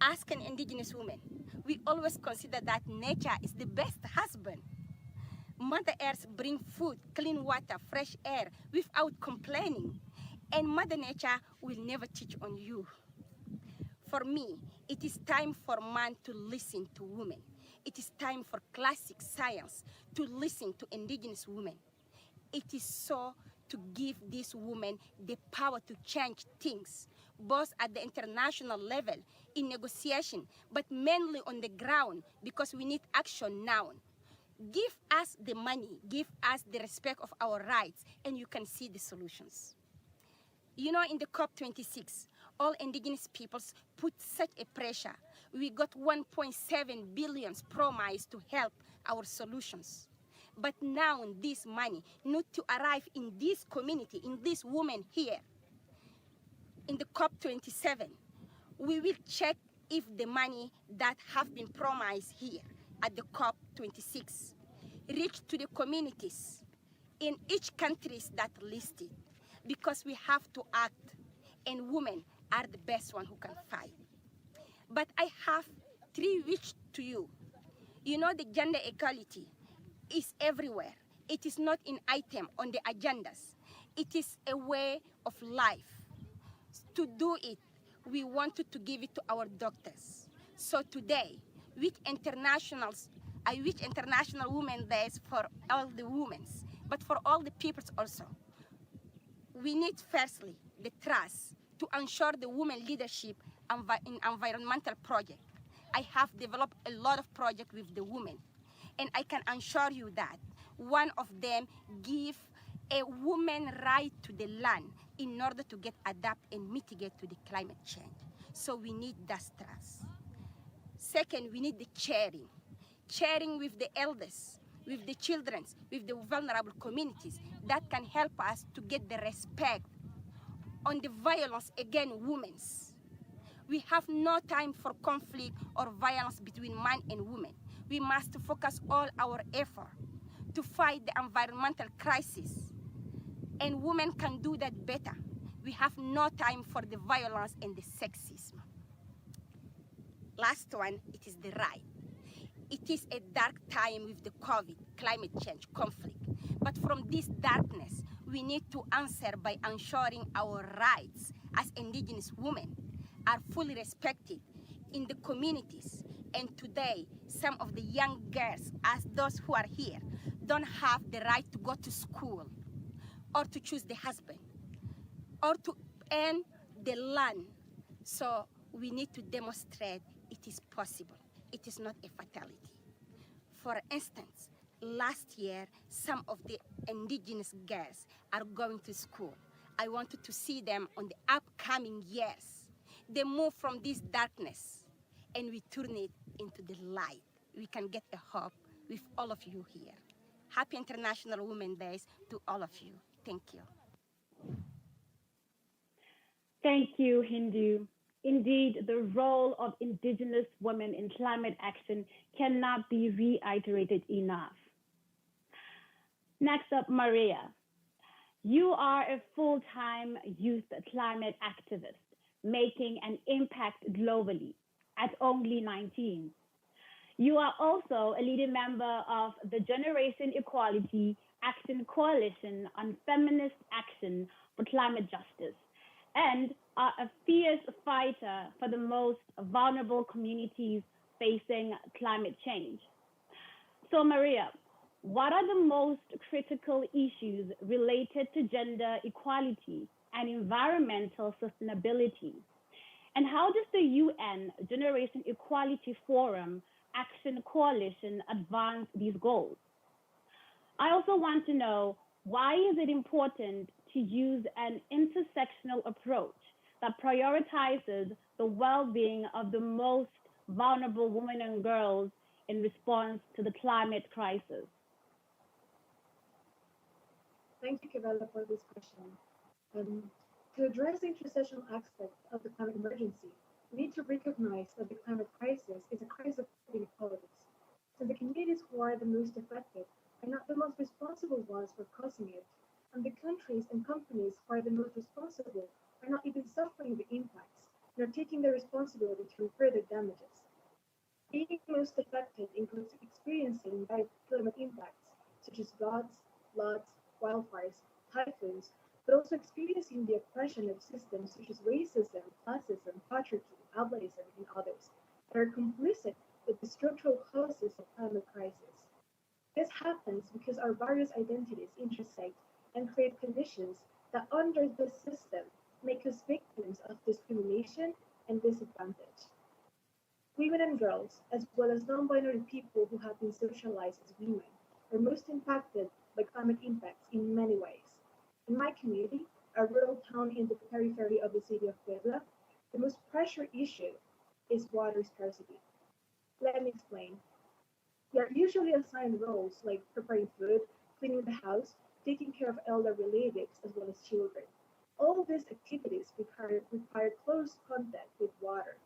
Ask an indigenous woman. We always consider that nature is the best husband. Mother Earth brings food, clean water, fresh air without complaining. And Mother Nature will never cheat on you. For me, it is time for man to listen to women. It is time for classic science to listen to indigenous women. It is so to give these women the power to change things, both at the international level, in negotiation, but mainly on the ground, because we need action now. Give us the money, give us the respect of our rights, and you can see the solutions. You know, in the COP26, all indigenous peoples put such a pressure. We got 1.7 billion promised to help our solutions. But now this money need to arrive in this community, in these women here. In the COP27, we will check if the money that have been promised here at the COP26 reach to the communities in each countries that listed, because we have to act, and women are the best one who can fight. But I have 3 wishes to you. You know, the gender equality is everywhere. It is not an item on the agendas. It is a way of life. To do it, we wanted to give it to our doctors. So today, with internationals, I wish International Women's Days for all the women, but for all the peoples also. We need firstly the trust to ensure the women leadership in environmental projects. I have developed a lot of projects with the women, and I can assure you that one of them give a woman right to the land in order to get adapt and mitigate to the climate change. So we need that trust. Second, we need the sharing with the elders, with the children, with the vulnerable communities that can help us to get the respect on the violence against women. We have no time for conflict or violence between man and woman. We must focus all our effort to fight the environmental crisis, and women can do that better. We have no time for the violence and the sexism. Last one, it is the right. It is a dark time with the COVID, climate change, conflict. But from this darkness, we need to answer by ensuring our rights as indigenous women are fully respected in the communities. And today, some of the young girls, as those who are here, don't have the right to go to school or to choose the husband or to earn the land. So we need to demonstrate it is possible. It is not a fatality. For instance, last year, some of the indigenous girls are going to school. I wanted to see them on the upcoming years. They move from this darkness and we turn it into the light. We can get a hope with all of you here. Happy International Women's Day to all of you. Thank you. Thank you, Hindu. Indeed, the role of indigenous women in climate action cannot be reiterated enough. Next up, Maria. You are a full-time youth climate activist, making an impact globally at only 19. You are also a leading member of the Generation Equality Action Coalition on Feminist Action for Climate Justice, and are a fierce fighter for the most vulnerable communities facing climate change. So Maria, what are the most critical issues related to gender equality and environmental sustainability? And how does the UN Generation Equality Forum Action Coalition advance these goals? I also want to know, why is it important to use an intersectional approach that prioritizes the well-being of the most vulnerable women and girls in response to the climate crisis? Thank you, Kevella, for this question. To address the intersectional aspect of the climate emergency, we need to recognize that the climate crisis is a crisis of inequalities. So the communities who are the most affected are not the most responsible ones for causing it, and the countries and companies who are the most responsible are not even suffering the impacts, nor taking the responsibility to repair the damages. Being most affected includes experiencing direct climate impacts, such as floods, wildfires, typhoons, but also experiencing the oppression of systems such as racism, classism, patriarchy, ableism, and others that are complicit with the structural causes of climate crisis. This happens because our various identities intersect and create conditions that, under this system, make us victims of discrimination and disadvantage. Women and girls, as well as non-binary people who have been socialized as women, are most impacted by climate impacts in many ways. In my community, a rural town in the periphery of the city of Puebla, the most pressure issue is water scarcity. Let me explain. We are usually assigned roles like preparing food, cleaning the house, taking care of elder relatives, as well as children. All these activities require close contact with water.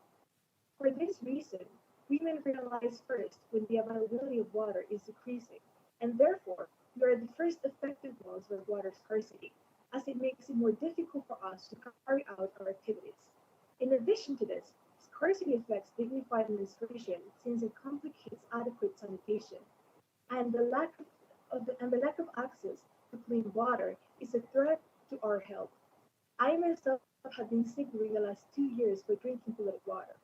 For this reason, women realize first when the availability of water is decreasing, and therefore, we are the first affected ones by water scarcity, as it makes it more difficult for us to carry out our activities. In addition to this, scarcity affects dignified menstruation since it complicates adequate sanitation, and the lack of access to clean water is a threat to our health. I myself have been sick during the last 2 years by drinking polluted water.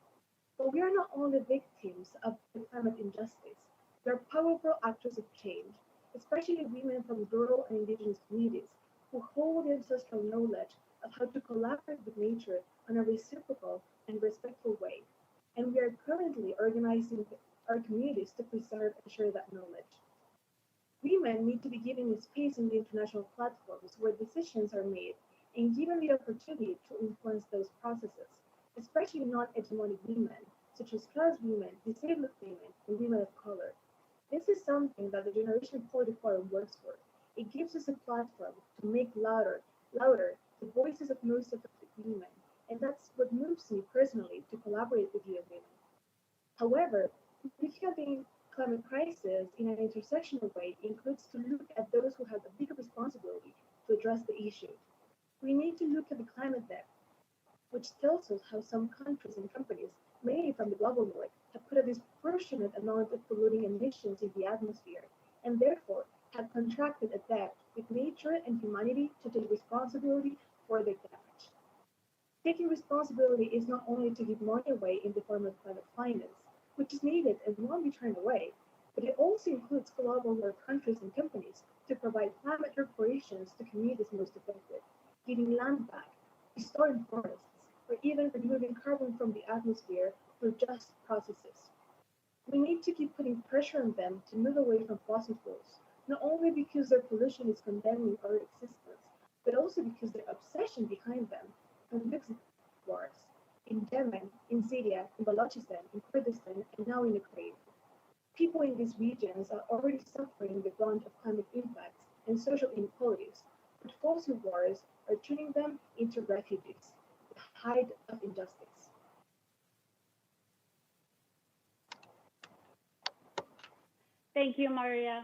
But we are not only victims of the climate injustice, we are powerful actors of change, especially women from rural and indigenous communities who hold the ancestral knowledge of how to collaborate with nature in a reciprocal and respectful way. And we are currently organizing our communities to preserve and share that knowledge. Women need to be given a space in the international platforms where decisions are made and given the opportunity to influence those processes, especially non-hegemonic women, such as trans women, disabled women, and women of color. This is something that the Generation Equality Forum works for. It gives us a platform to make louder the voices of most affected women, and that's what moves me personally to collaborate with you women. However, looking at the climate crisis in an intersectional way includes to look at those who have a bigger responsibility to address the issue. We need to look at the climate debt, which tells us how some countries and companies, mainly from the global north, have put a disproportionate amount of polluting emissions in the atmosphere, and therefore have contracted a debt with nature and humanity to take responsibility for their damage. Taking responsibility is not only to give money away in the form of climate finance, which is needed and won't be turned away, but it also includes global north countries and companies to provide climate reparations to communities most affected, giving land back, restoring forests, or even removing carbon from the atmosphere through just processes. We need to keep putting pressure on them to move away from fossil fuels, not only because their pollution is condemning our existence, but also because their obsession behind them conducts wars in Yemen, in Syria, in Balochistan, in Kurdistan, and now in Ukraine. People in these regions are already suffering the brunt of climate impacts and social inequalities, but fossil wars are turning them into refugees, the height of injustice. Thank you, Maria.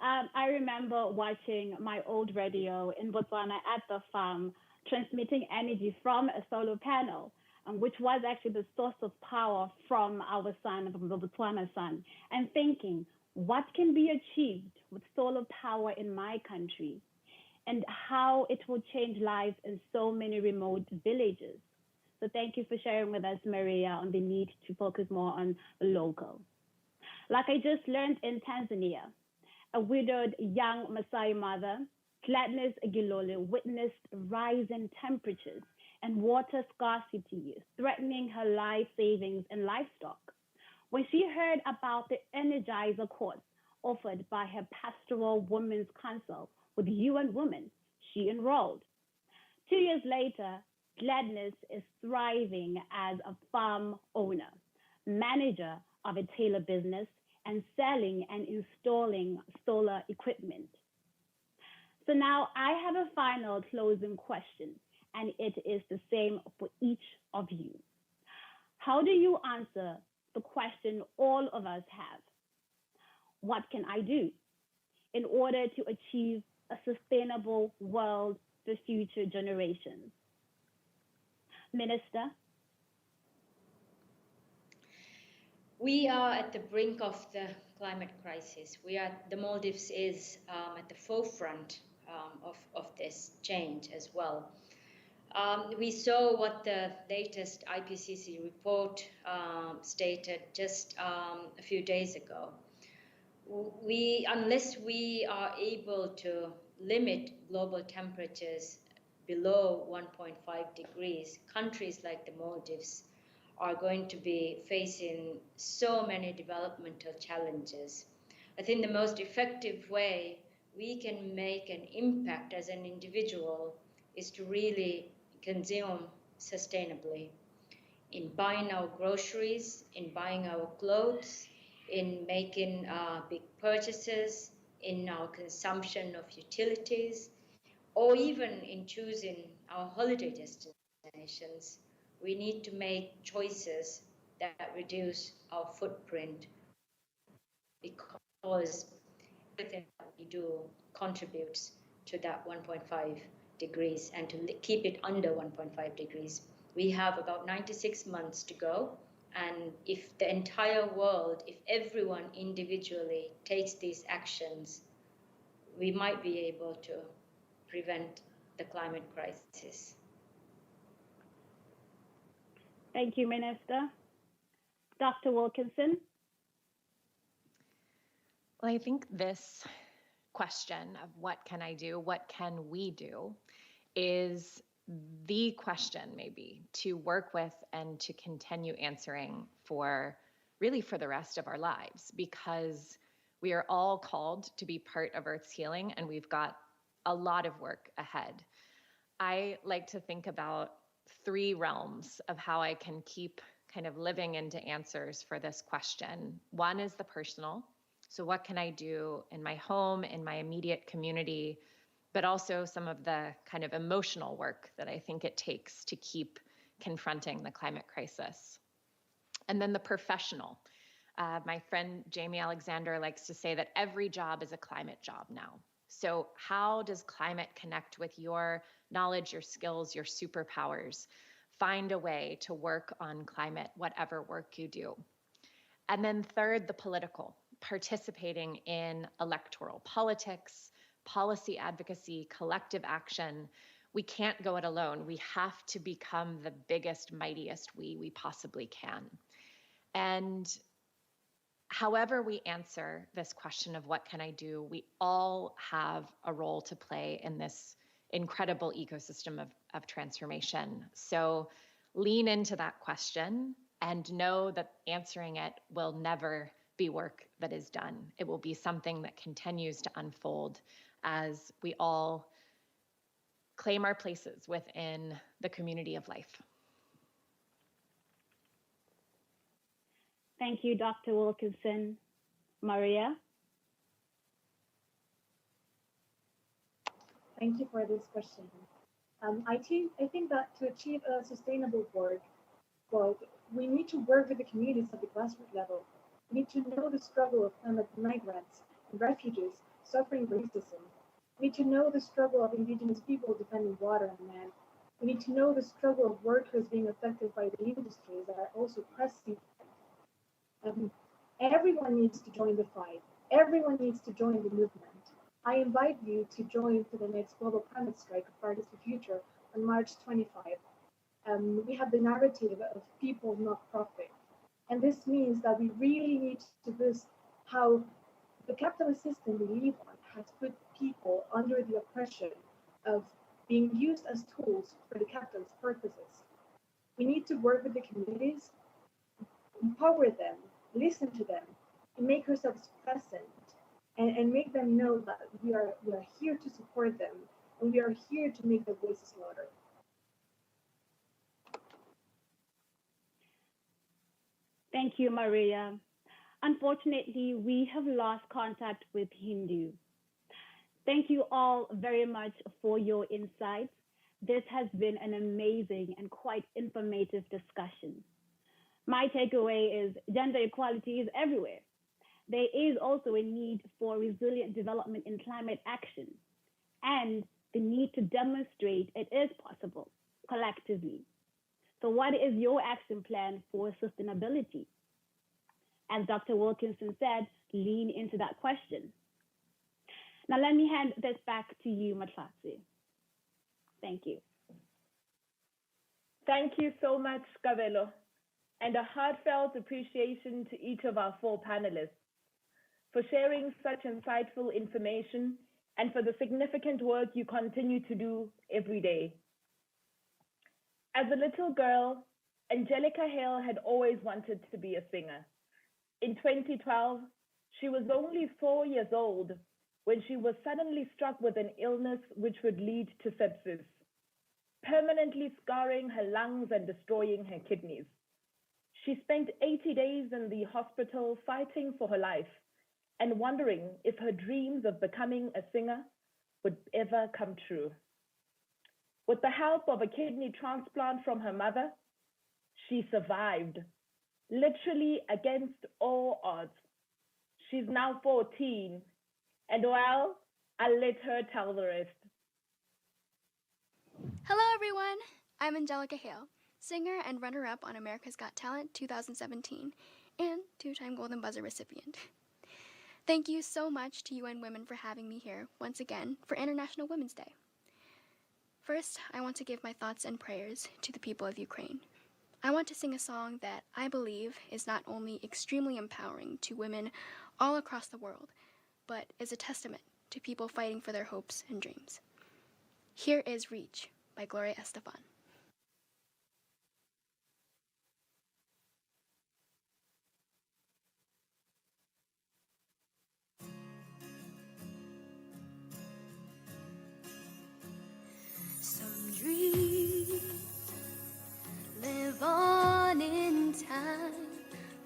I remember watching my old radio in Botswana at the farm, transmitting energy from a solar panel, which was actually the source of power from our sun, from the Botswana sun, and thinking, what can be achieved with solar power in my country, and how it will change lives in so many remote villages. So thank you for sharing with us, Maria, on the need to focus more on the local. Like I just learned in Tanzania, a widowed young Maasai mother, Gladness Gilole, witnessed rising temperatures and water scarcity, threatening her life savings and livestock. When she heard about the Energizer course offered by her Pastoral Women's Council with UN Women, she enrolled. 2 years later, Gladness is thriving as a farm owner, manager of a tailor business, and selling and installing solar equipment. So now I have a final closing question, and it is the same for each of you. How do you answer the question all of us have? What can I do in order to achieve a sustainable world for future generations? Minister? We are at the brink of the climate crisis. The Maldives is at the forefront of this change as well. We saw what the latest IPCC report stated just a few days ago. Unless we are able to limit global temperatures below 1.5 degrees, countries like the Maldives are going to be facing so many developmental challenges. I think the most effective way we can make an impact as an individual is to really consume sustainably, in buying our groceries, in buying our clothes, in making big purchases, in our consumption of utilities, or even in choosing our holiday destinations. We need to make choices that reduce our footprint, because everything that we do contributes to that 1.5 degrees and to keep it under 1.5 degrees. We have about 96 months to go. And if the entire world, if everyone individually takes these actions, we might be able to prevent the climate crisis. Thank you, Minister. Dr. Wilkinson? Well, I think this question of what can I do, what can we do, is the question maybe to work with and to continue answering for the rest of our lives, because we are all called to be part of Earth's healing, and we've got a lot of work ahead. I like to think about 3 realms of how I can keep kind of living into answers for this question. One is the personal. So what can I do in my home, in my immediate community, but also some of the kind of emotional work that I think it takes to keep confronting the climate crisis. And then the professional. My friend Jamie Alexander likes to say that every job is a climate job now. So how does climate connect with your knowledge, your skills, your superpowers? Find a way to work on climate, whatever work you do. And then third, the political, participating in electoral politics, policy advocacy, collective action. We can't go it alone. We have to become the biggest, mightiest we possibly can. And however we answer this question of what can I do, we all have a role to play in this incredible ecosystem of transformation. So lean into that question and know that answering it will never be work that is done. It will be something that continues to unfold as we all claim our places within the community of life. Thank you, Dr. Wilkinson. Maria? Thank you for this question. I think that to achieve a sustainable world, we need to work with the communities at the grassroots level. We need to know the struggle of climate migrants and refugees suffering racism. We need to know the struggle of indigenous people defending water and land. We need to know the struggle of workers being affected by the industries that are also pressing. Everyone needs to join the fight. Everyone needs to join the movement. I invite you to join for the next global climate strike of Fridays for Future on March 25. We have the narrative of people, not profit. And this means that we really need to boost how the capitalist system we live on has put people under the oppression of being used as tools for the capitalist purposes. listen to them and make ourselves present and make them know that we are here to support them and we are here to make their voices louder. Thank you, Maria. Unfortunately, we have lost contact with Hindu. Thank you all very much for your insights. This has been an amazing and quite informative discussion. My takeaway is gender equality is everywhere. There is also a need for resilient development in climate action and the need to demonstrate it is possible collectively. So what is your action plan for sustainability? As Dr. Wilkinson said, lean into that question. Now let me hand this back to you, Matlatsi. Thank you. Thank you so much, Kabelo, and a heartfelt appreciation to each of our 4 panelists for sharing such insightful information and for the significant work you continue to do every day. As a little girl, Angelica Hale had always wanted to be a singer. In 2012, she was only 4 years old when she was suddenly struck with an illness which would lead to sepsis, permanently scarring her lungs and destroying her kidneys. She spent 80 days in the hospital fighting for her life and wondering if her dreams of becoming a singer would ever come true. With the help of a kidney transplant from her mother, she survived, literally against all odds. She's now 14, and well, I'll let her tell the rest. Hello everyone, I'm Angelica Hale, singer and runner-up on America's Got Talent 2017, and 2-time Golden Buzzer recipient. Thank you so much to UN Women for having me here once again for International Women's Day. First, I want to give my thoughts and prayers to the people of Ukraine. I want to sing a song that I believe is not only extremely empowering to women all across the world, but is a testament to people fighting for their hopes and dreams. Here is Reach by Gloria Estefan. Some dreams live on in time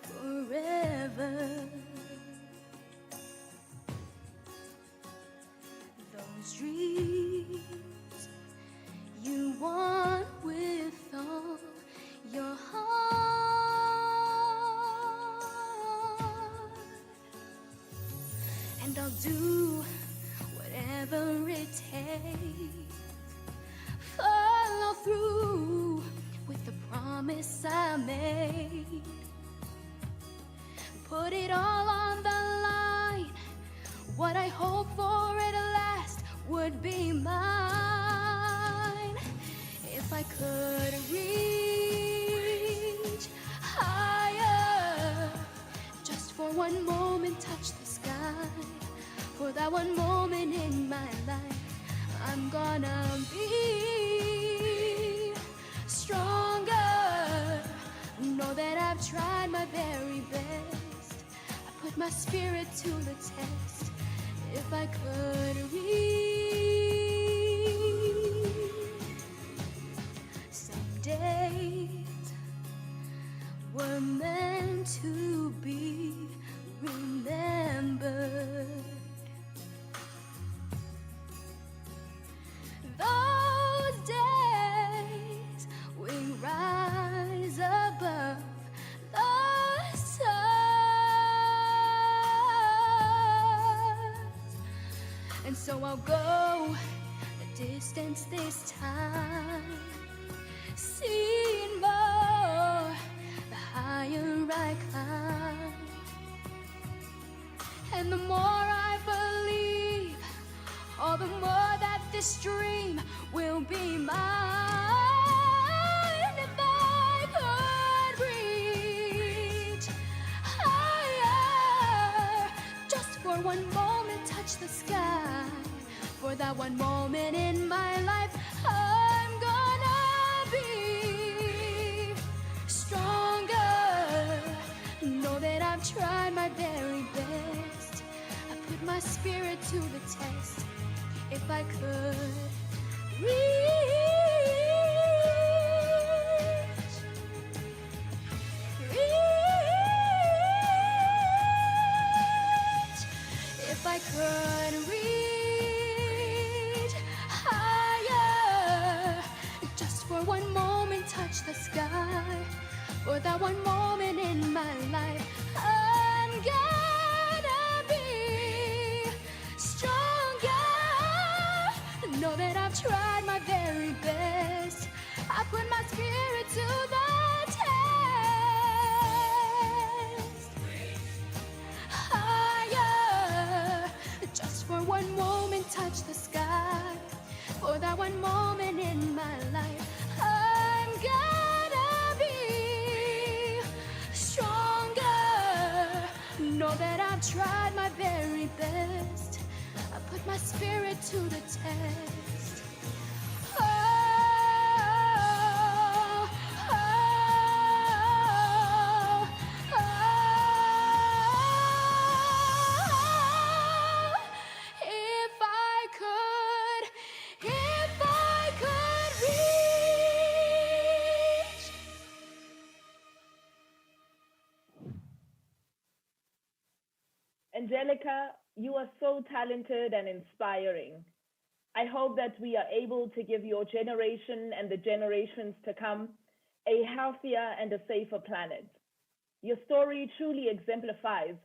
forever. Those dreams you want with all your heart, and I'll do whatever it takes. Follow through with the promise I made. Put it all on the line. What I hope for at last would be mine. If I could reach higher, just for one moment touch the sky. For that one moment in my life, I'm gonna be stronger. Know that I've tried my very best. I put my spirit to the test. If I could reach, some days were meant to be remembered. Those days we rise above the stars, and so I'll go the distance this time, seeing more the higher I climb, and the more I believe, all the more that this dream will be mine. If I could reach higher, just for one moment touch the sky. For that one moment in my life, I'm gonna be stronger. Know that I've tried very best. I put my spirit to the test. If I could reach, if I could reach higher, just for one moment touch the sky, for that one moment in my life, I'm gonna be stronger. Know that I've tried my very best. I put my spirit to the test. Higher, just for one moment touch the sky, for that one moment in my life, I'm gonna be stronger. Know that I've tried my very best. I put my spirit to the test. Oh, oh, oh, oh. If I could reach. Angelica, you are so talented and inspiring. I hope that we are able to give your generation and the generations to come a healthier and a safer planet. Your story truly exemplifies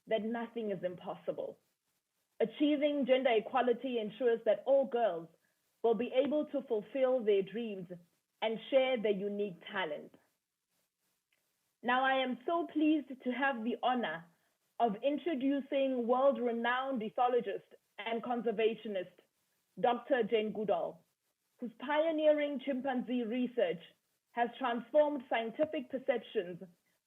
that nothing is impossible. Achieving gender equality ensures that all girls will be able to fulfill their dreams and share their unique talent. Now, I am so pleased to have the honor of introducing world-renowned ethologist and conservationist, Dr. Jane Goodall, whose pioneering chimpanzee research has transformed scientific perceptions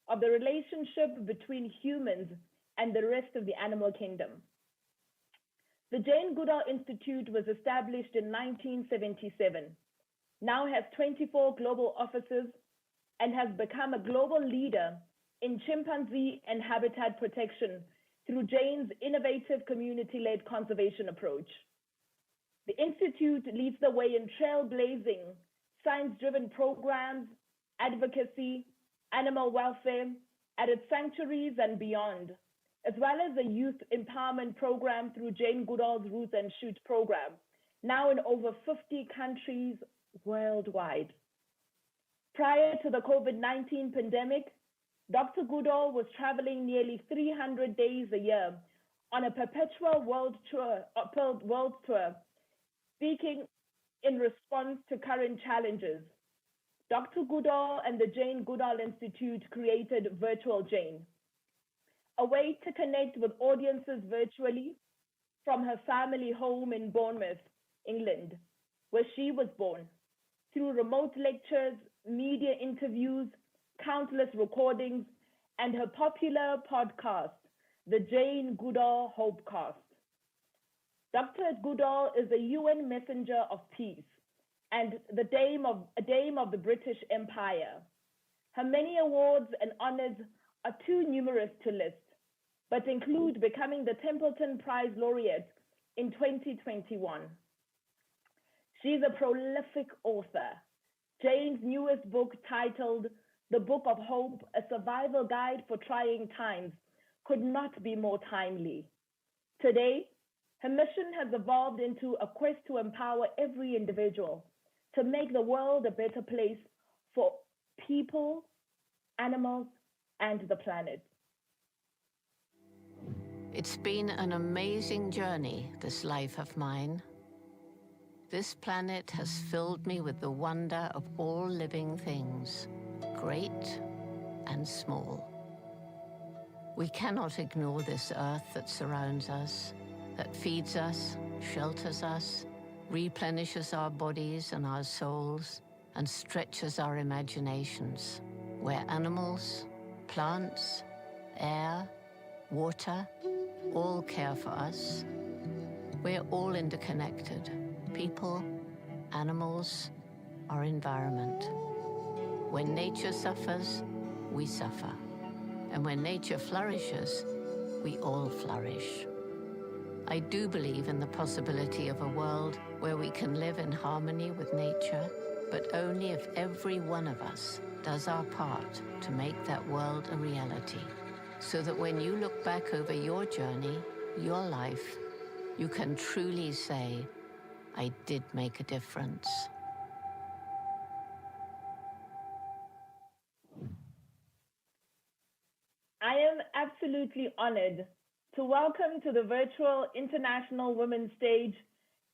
of the relationship between humans and the rest of the animal kingdom. The Jane Goodall Institute was established in 1977, now has 24 global offices, and has become a global leader in chimpanzee and habitat protection through Jane's innovative community-led conservation approach. The Institute leads the way in trailblazing, science-driven programs, advocacy, animal welfare at its sanctuaries and beyond, as well as a youth empowerment program through Jane Goodall's Root and Shoot program, now in over 50 countries worldwide. Prior to the COVID-19 pandemic, Dr. Goodall was traveling nearly 300 days a year on a perpetual world tour, speaking in response to current challenges. Dr. Goodall and the Jane Goodall Institute created Virtual Jane, a way to connect with audiences virtually from her family home in Bournemouth, England, where she was born, through remote lectures, media interviews, countless recordings, and her popular podcast, the Jane Goodall Hopecast. Dr. Goodall is a UN messenger of peace and a dame of the British Empire. Her many awards and honors are too numerous to list, but include becoming the Templeton Prize Laureate in 2021. She's a prolific author. Jane's newest book, titled The Book of Hope, A Survival Guide for Trying Times, could not be more timely. Today, her mission has evolved into a quest to empower every individual to make the world a better place for people, animals, and the planet. It's been an amazing journey, this life of mine. This planet has filled me with the wonder of all living things, great and small. We cannot ignore this earth that surrounds us, that feeds us, shelters us, replenishes our bodies and our souls, and stretches our imaginations, where animals, plants, air, water, all care for us. We're all interconnected. People, animals, our environment. When nature suffers, we suffer. And when nature flourishes, we all flourish. I do believe in the possibility of a world where we can live in harmony with nature, but only if every one of us does our part to make that world a reality, so that when you look back over your journey, your life, you can truly say, I did make a difference. I am absolutely honored to welcome to the virtual International Women's Stage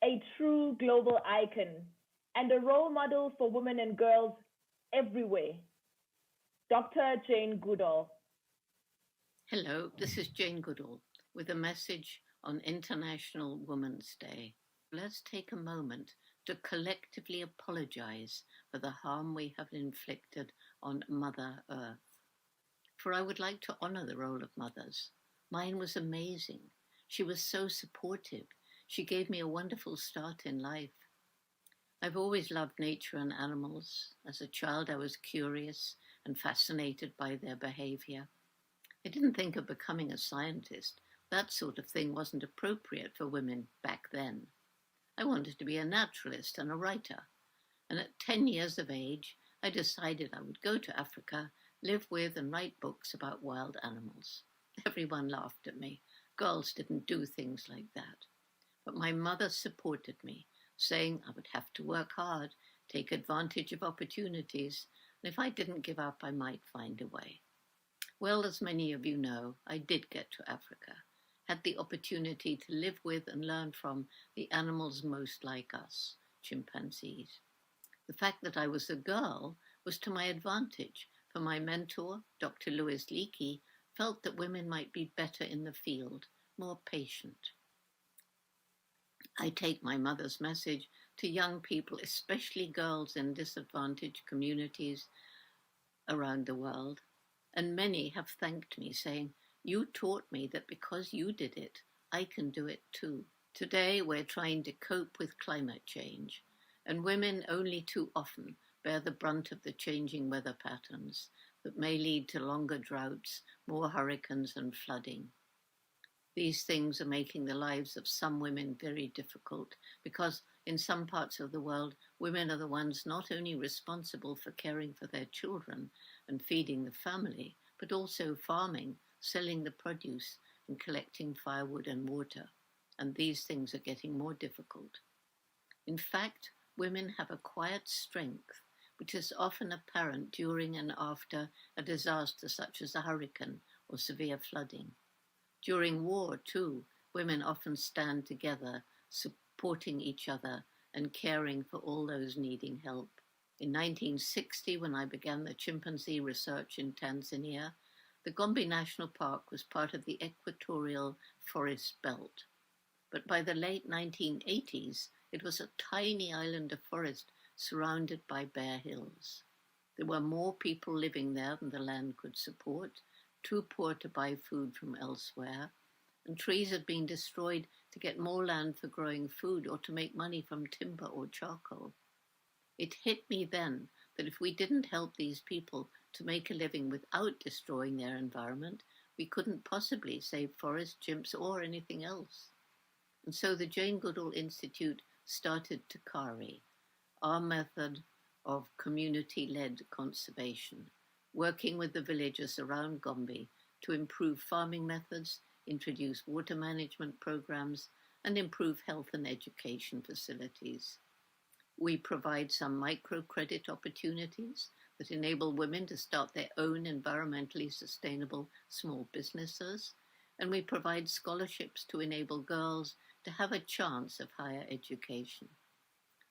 a true global icon and a role model for women and girls everywhere, Dr. Jane Goodall. Hello, this is Jane Goodall with a message on International Women's Day. Let's take a moment to collectively apologize for the harm we have inflicted on Mother Earth. For I would like to honor the role of mothers. Mine was amazing. She was so supportive. She gave me a wonderful start in life. I've always loved nature and animals. As a child, I was curious and fascinated by their behavior. I didn't think of becoming a scientist. That sort of thing wasn't appropriate for women back then. I wanted to be a naturalist and a writer. And at 10 years of age, I decided I would go to Africa, live with and write books about wild animals. Everyone laughed at me. Girls didn't do things like that. But my mother supported me, saying I would have to work hard, take advantage of opportunities, and if I didn't give up, I might find a way. Well, as many of you know, I did get to Africa, had the opportunity to live with and learn from the animals most like us, chimpanzees. The fact that I was a girl was to my advantage, for my mentor, Dr. Louis Leakey, felt that women might be better in the field, more patient. I take my mother's message to young people, especially girls in disadvantaged communities around the world, and many have thanked me, saying, you taught me that because you did it, I can do it too. Today, we're trying to cope with climate change, and women only too often bear the brunt of the changing weather patterns that may lead to longer droughts, more hurricanes and flooding. These things are making the lives of some women very difficult because in some parts of the world, women are the ones not only responsible for caring for their children and feeding the family, but also farming, selling the produce and collecting firewood and water. And these things are getting more difficult. In fact, women have a quiet strength which is often apparent during and after a disaster such as a hurricane or severe flooding. During war, too, women often stand together, supporting each other and caring for all those needing help. In 1960, when I began the chimpanzee research in Tanzania, the Gombe National Park was part of the Equatorial Forest Belt. But by the late 1980s, it was a tiny island of forest surrounded by bare hills. There were more people living there than the land could support, too poor to buy food from elsewhere, and trees had been destroyed to get more land for growing food or to make money from timber or charcoal. It hit me then that if we didn't help these people to make a living without destroying their environment, we couldn't possibly save forests, chimps, or anything else. And so the Jane Goodall Institute started Takari, our method of community-led conservation, working with the villagers around Gombe to improve farming methods, introduce water management programs, and improve health and education facilities. We provide some microcredit opportunities that enable women to start their own environmentally sustainable small businesses, and we provide scholarships to enable girls to have a chance of higher education.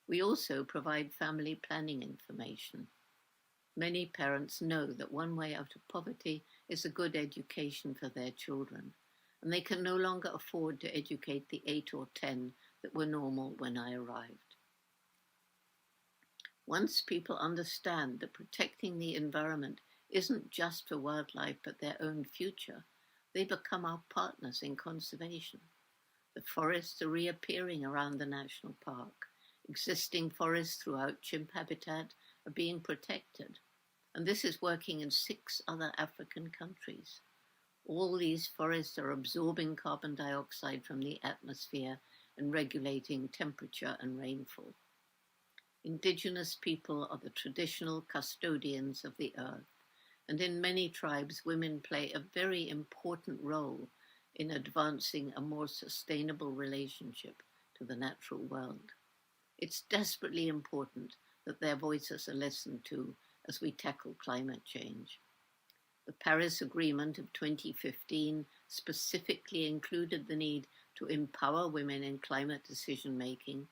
We also provide family planning information. Many parents know that one way out of poverty is a good education for their children, and they can no longer afford to educate the 8 or 10 that were normal when I arrived. Once people understand that protecting the environment isn't just for wildlife but their own future, they become our partners in conservation. The forests are reappearing around the national park. Existing forests throughout chimp habitat are being protected, and this is working in 6 other African countries. All these forests are absorbing carbon dioxide from the atmosphere and regulating temperature and rainfall. Indigenous people are the traditional custodians of the earth, and in many tribes, women play a very important role in advancing a more sustainable relationship to the natural world. It's desperately important that their voices are listened to as we tackle climate change. The Paris Agreement of 2015 specifically included the need to empower women in climate decision-making,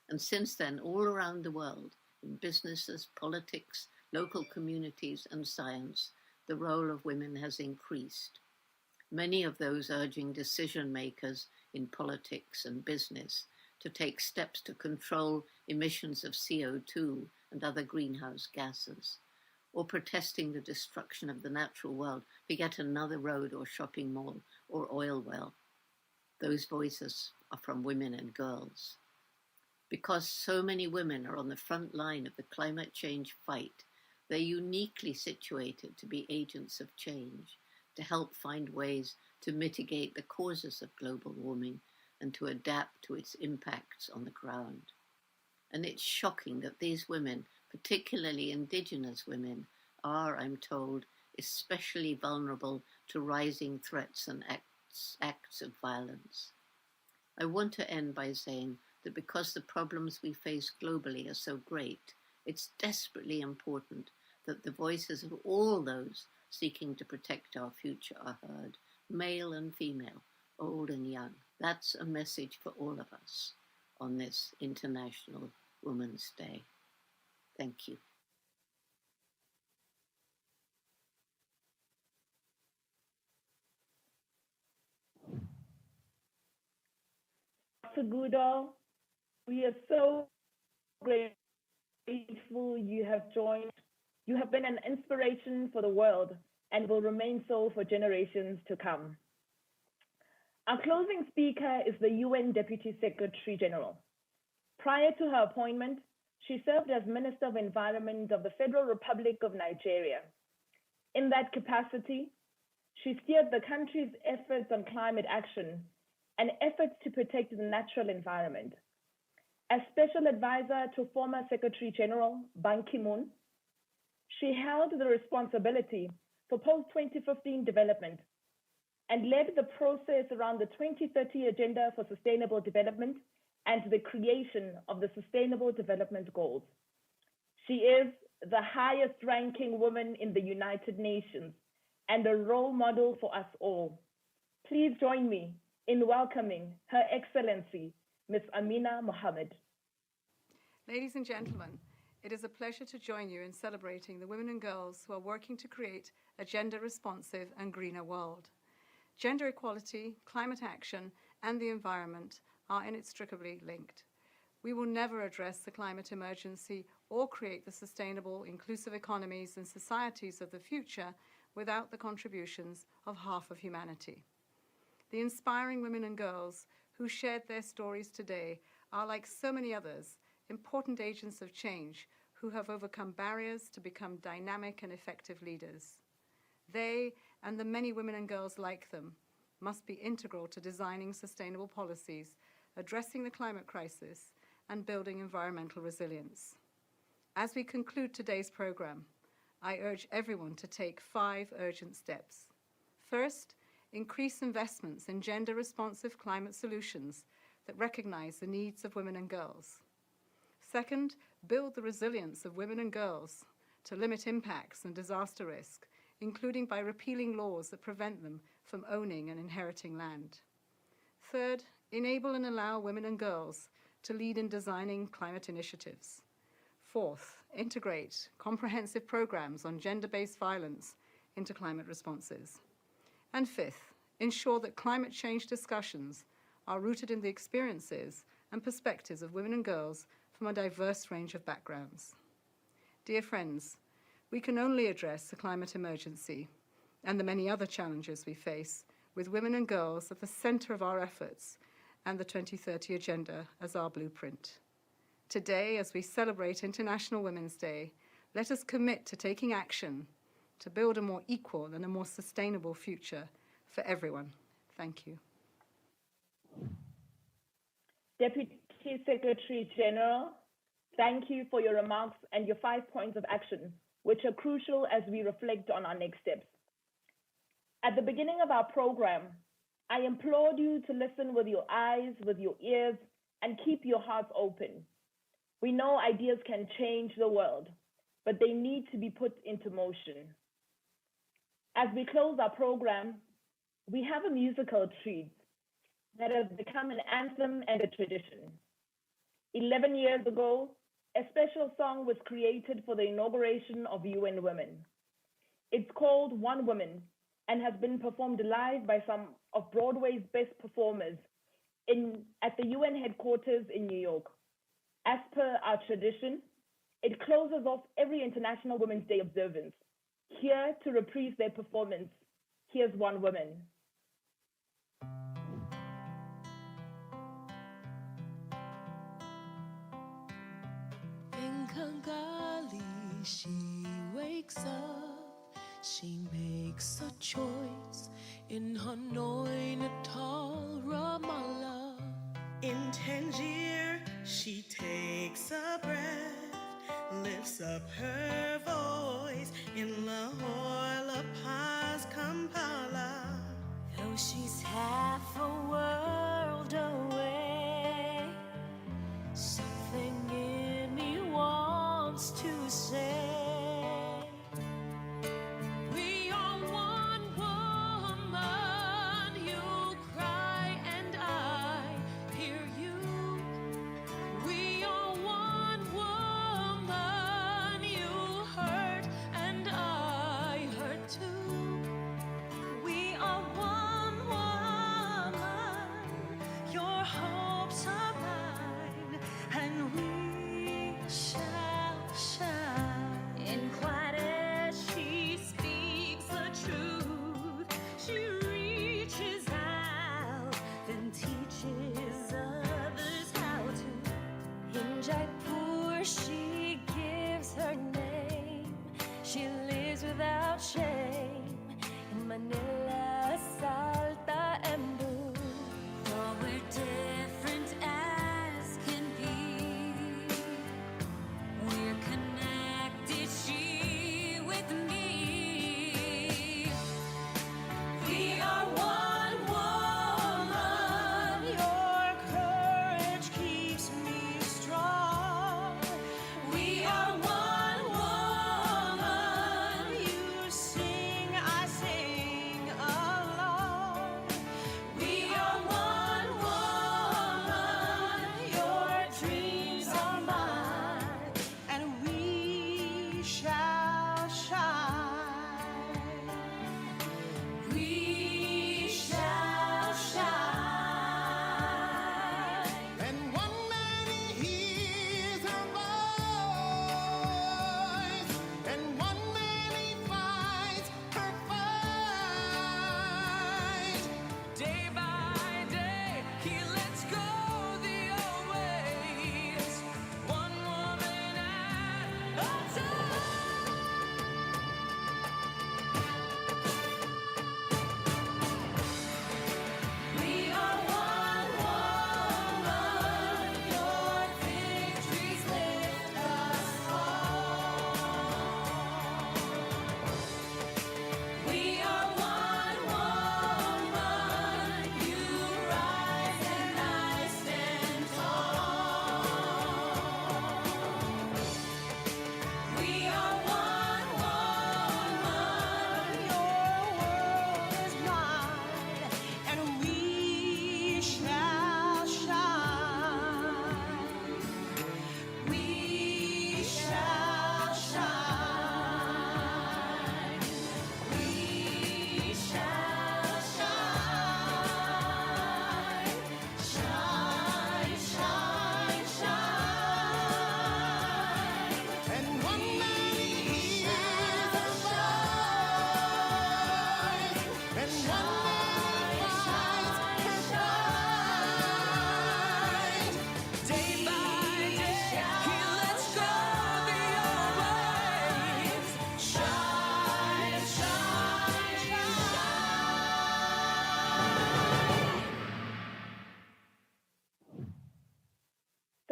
and since then, all around the world, in businesses, politics, local communities, and science, the role of women has increased. Many of those urging decision-makers in politics and business to take steps to control emissions of CO2 and other greenhouse gases, or protesting the destruction of the natural world for yet another road or shopping mall or oil well. Those voices are from women and girls. Because so many women are on the front line of the climate change fight, they're uniquely situated to be agents of change, to help find ways to mitigate the causes of global warming and to adapt to its impacts on the ground. And it's shocking that these women, particularly Indigenous women, are, I'm told, especially vulnerable to rising threats and acts of violence. I want to end by saying that because the problems we face globally are so great, it's desperately important that the voices of all those seeking to protect our future are heard, male and female, old and young. That's a message for all of us on this International Women's Day. Thank you. Dr. Goodall, we are so grateful you have joined. You have been an inspiration for the world and will remain so for generations to come. Our closing speaker is the UN Deputy Secretary General. Prior to her appointment, she served as Minister of Environment of the Federal Republic of Nigeria. In that capacity, she steered the country's efforts on climate action and efforts to protect the natural environment. As Special Advisor to former Secretary General Ban Ki-moon, she held the responsibility for post-2015 development and led the process around the 2030 Agenda for Sustainable Development and the creation of the Sustainable Development Goals. She is the highest ranking woman in the United Nations and a role model for us all. Please join me in welcoming Her Excellency, Ms. Amina Mohammed. Ladies and gentlemen, it is a pleasure to join you in celebrating the women and girls who are working to create a gender-responsive and greener world. Gender equality, climate action, and the environment are inextricably linked. We will never address the climate emergency or create the sustainable, inclusive economies and societies of the future without the contributions of half of humanity. The inspiring women and girls who shared their stories today are, like so many others, important agents of change who have overcome barriers to become dynamic and effective leaders. They, and the many women and girls like them, must be integral to designing sustainable policies, addressing the climate crisis, and building environmental resilience. As we conclude today's program, I urge everyone to take 5 urgent steps. First, increase investments in gender-responsive climate solutions that recognize the needs of women and girls. Second, build the resilience of women and girls to limit impacts and disaster risk, including by repealing laws that prevent them from owning and inheriting land. Third, enable and allow women and girls to lead in designing climate initiatives. Fourth, integrate comprehensive programs on gender-based violence into climate responses. And fifth, ensure that climate change discussions are rooted in the experiences and perspectives of women and girls from a diverse range of backgrounds. Dear friends, we can only address the climate emergency and the many other challenges we face with women and girls at the center of our efforts and the 2030 Agenda as our blueprint. Today, as we celebrate International Women's Day, let us commit to taking action to build a more equal and a more sustainable future for everyone. Thank you. Deputy Secretary General, thank you for your remarks and your 5 points of action, which are crucial as we reflect on our next steps. At the beginning of our program, I implored you to listen with your eyes, with your ears, and keep your hearts open. We know ideas can change the world, but they need to be put into motion. As we close our program, we have a musical treat that has become an anthem and a tradition. 11 years ago, a special song was created for the inauguration of UN Women. It's called One Woman and has been performed live by some of Broadway's best performers at the UN headquarters in New York. As per our tradition, it closes off every International Women's Day observance. Here to reprise their performance, here's One Woman. In Kigali, she wakes up, she makes a choice. In Hanoi, Natal, Ramallah. In Tangier, she takes a breath, lifts up her voice. In Lahore, La Paz, Kampala. Though she's half a world away, something in me wants to say, we are one woman. You cry and I hear you. We are one woman. You hurt and I hurt too. We are one woman.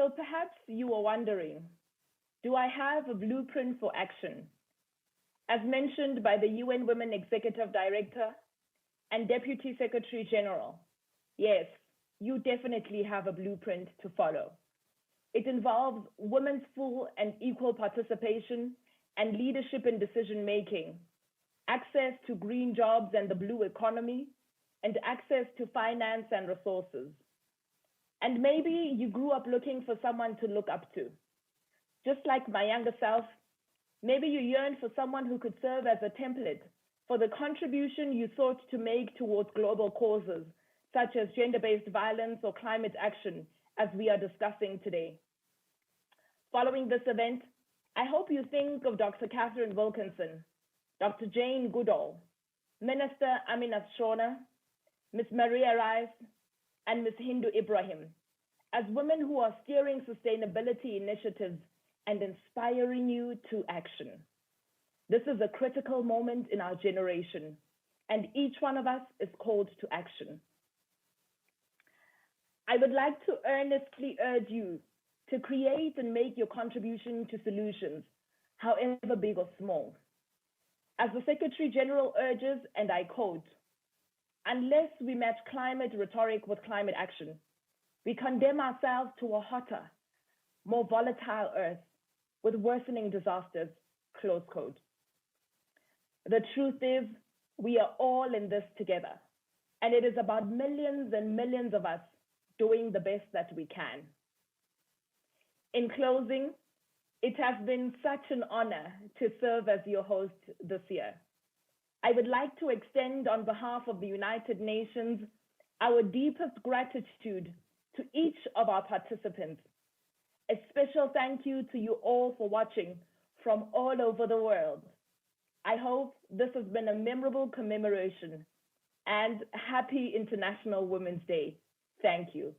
So perhaps you are wondering, do I have a blueprint for action? As mentioned by the UN Women Executive Director and Deputy Secretary General, yes, you definitely have a blueprint to follow. It involves women's full and equal participation and leadership in decision-making, access to green jobs and the blue economy, and access to finance and resources. And maybe you grew up looking for someone to look up to. Just like my younger self, maybe you yearned for someone who could serve as a template for the contribution you sought to make towards global causes, such as gender-based violence or climate action, as we are discussing today. Following this event, I hope you think of Dr. Catherine Wilkinson, Dr. Jane Goodall, Minister Aminat Shona, Ms. Maria Rice, and Ms. Hindu Ibrahim, as women who are steering sustainability initiatives and inspiring you to action. This is a critical moment in our generation, and each one of us is called to action. I would like to earnestly urge you to create and make your contribution to solutions, however big or small. As the Secretary General urges, and I quote, "Unless we match climate rhetoric with climate action, we condemn ourselves to a hotter, more volatile Earth with worsening disasters," close quote. The truth is, we are all in this together, and it is about millions and millions of us doing the best that we can. In closing, it has been such an honor to serve as your host this year. I would like to extend on behalf of the United Nations our deepest gratitude to each of our participants. A special thank you to you all for watching from all over the world. I hope this has been a memorable commemoration, and happy International Women's Day. Thank you.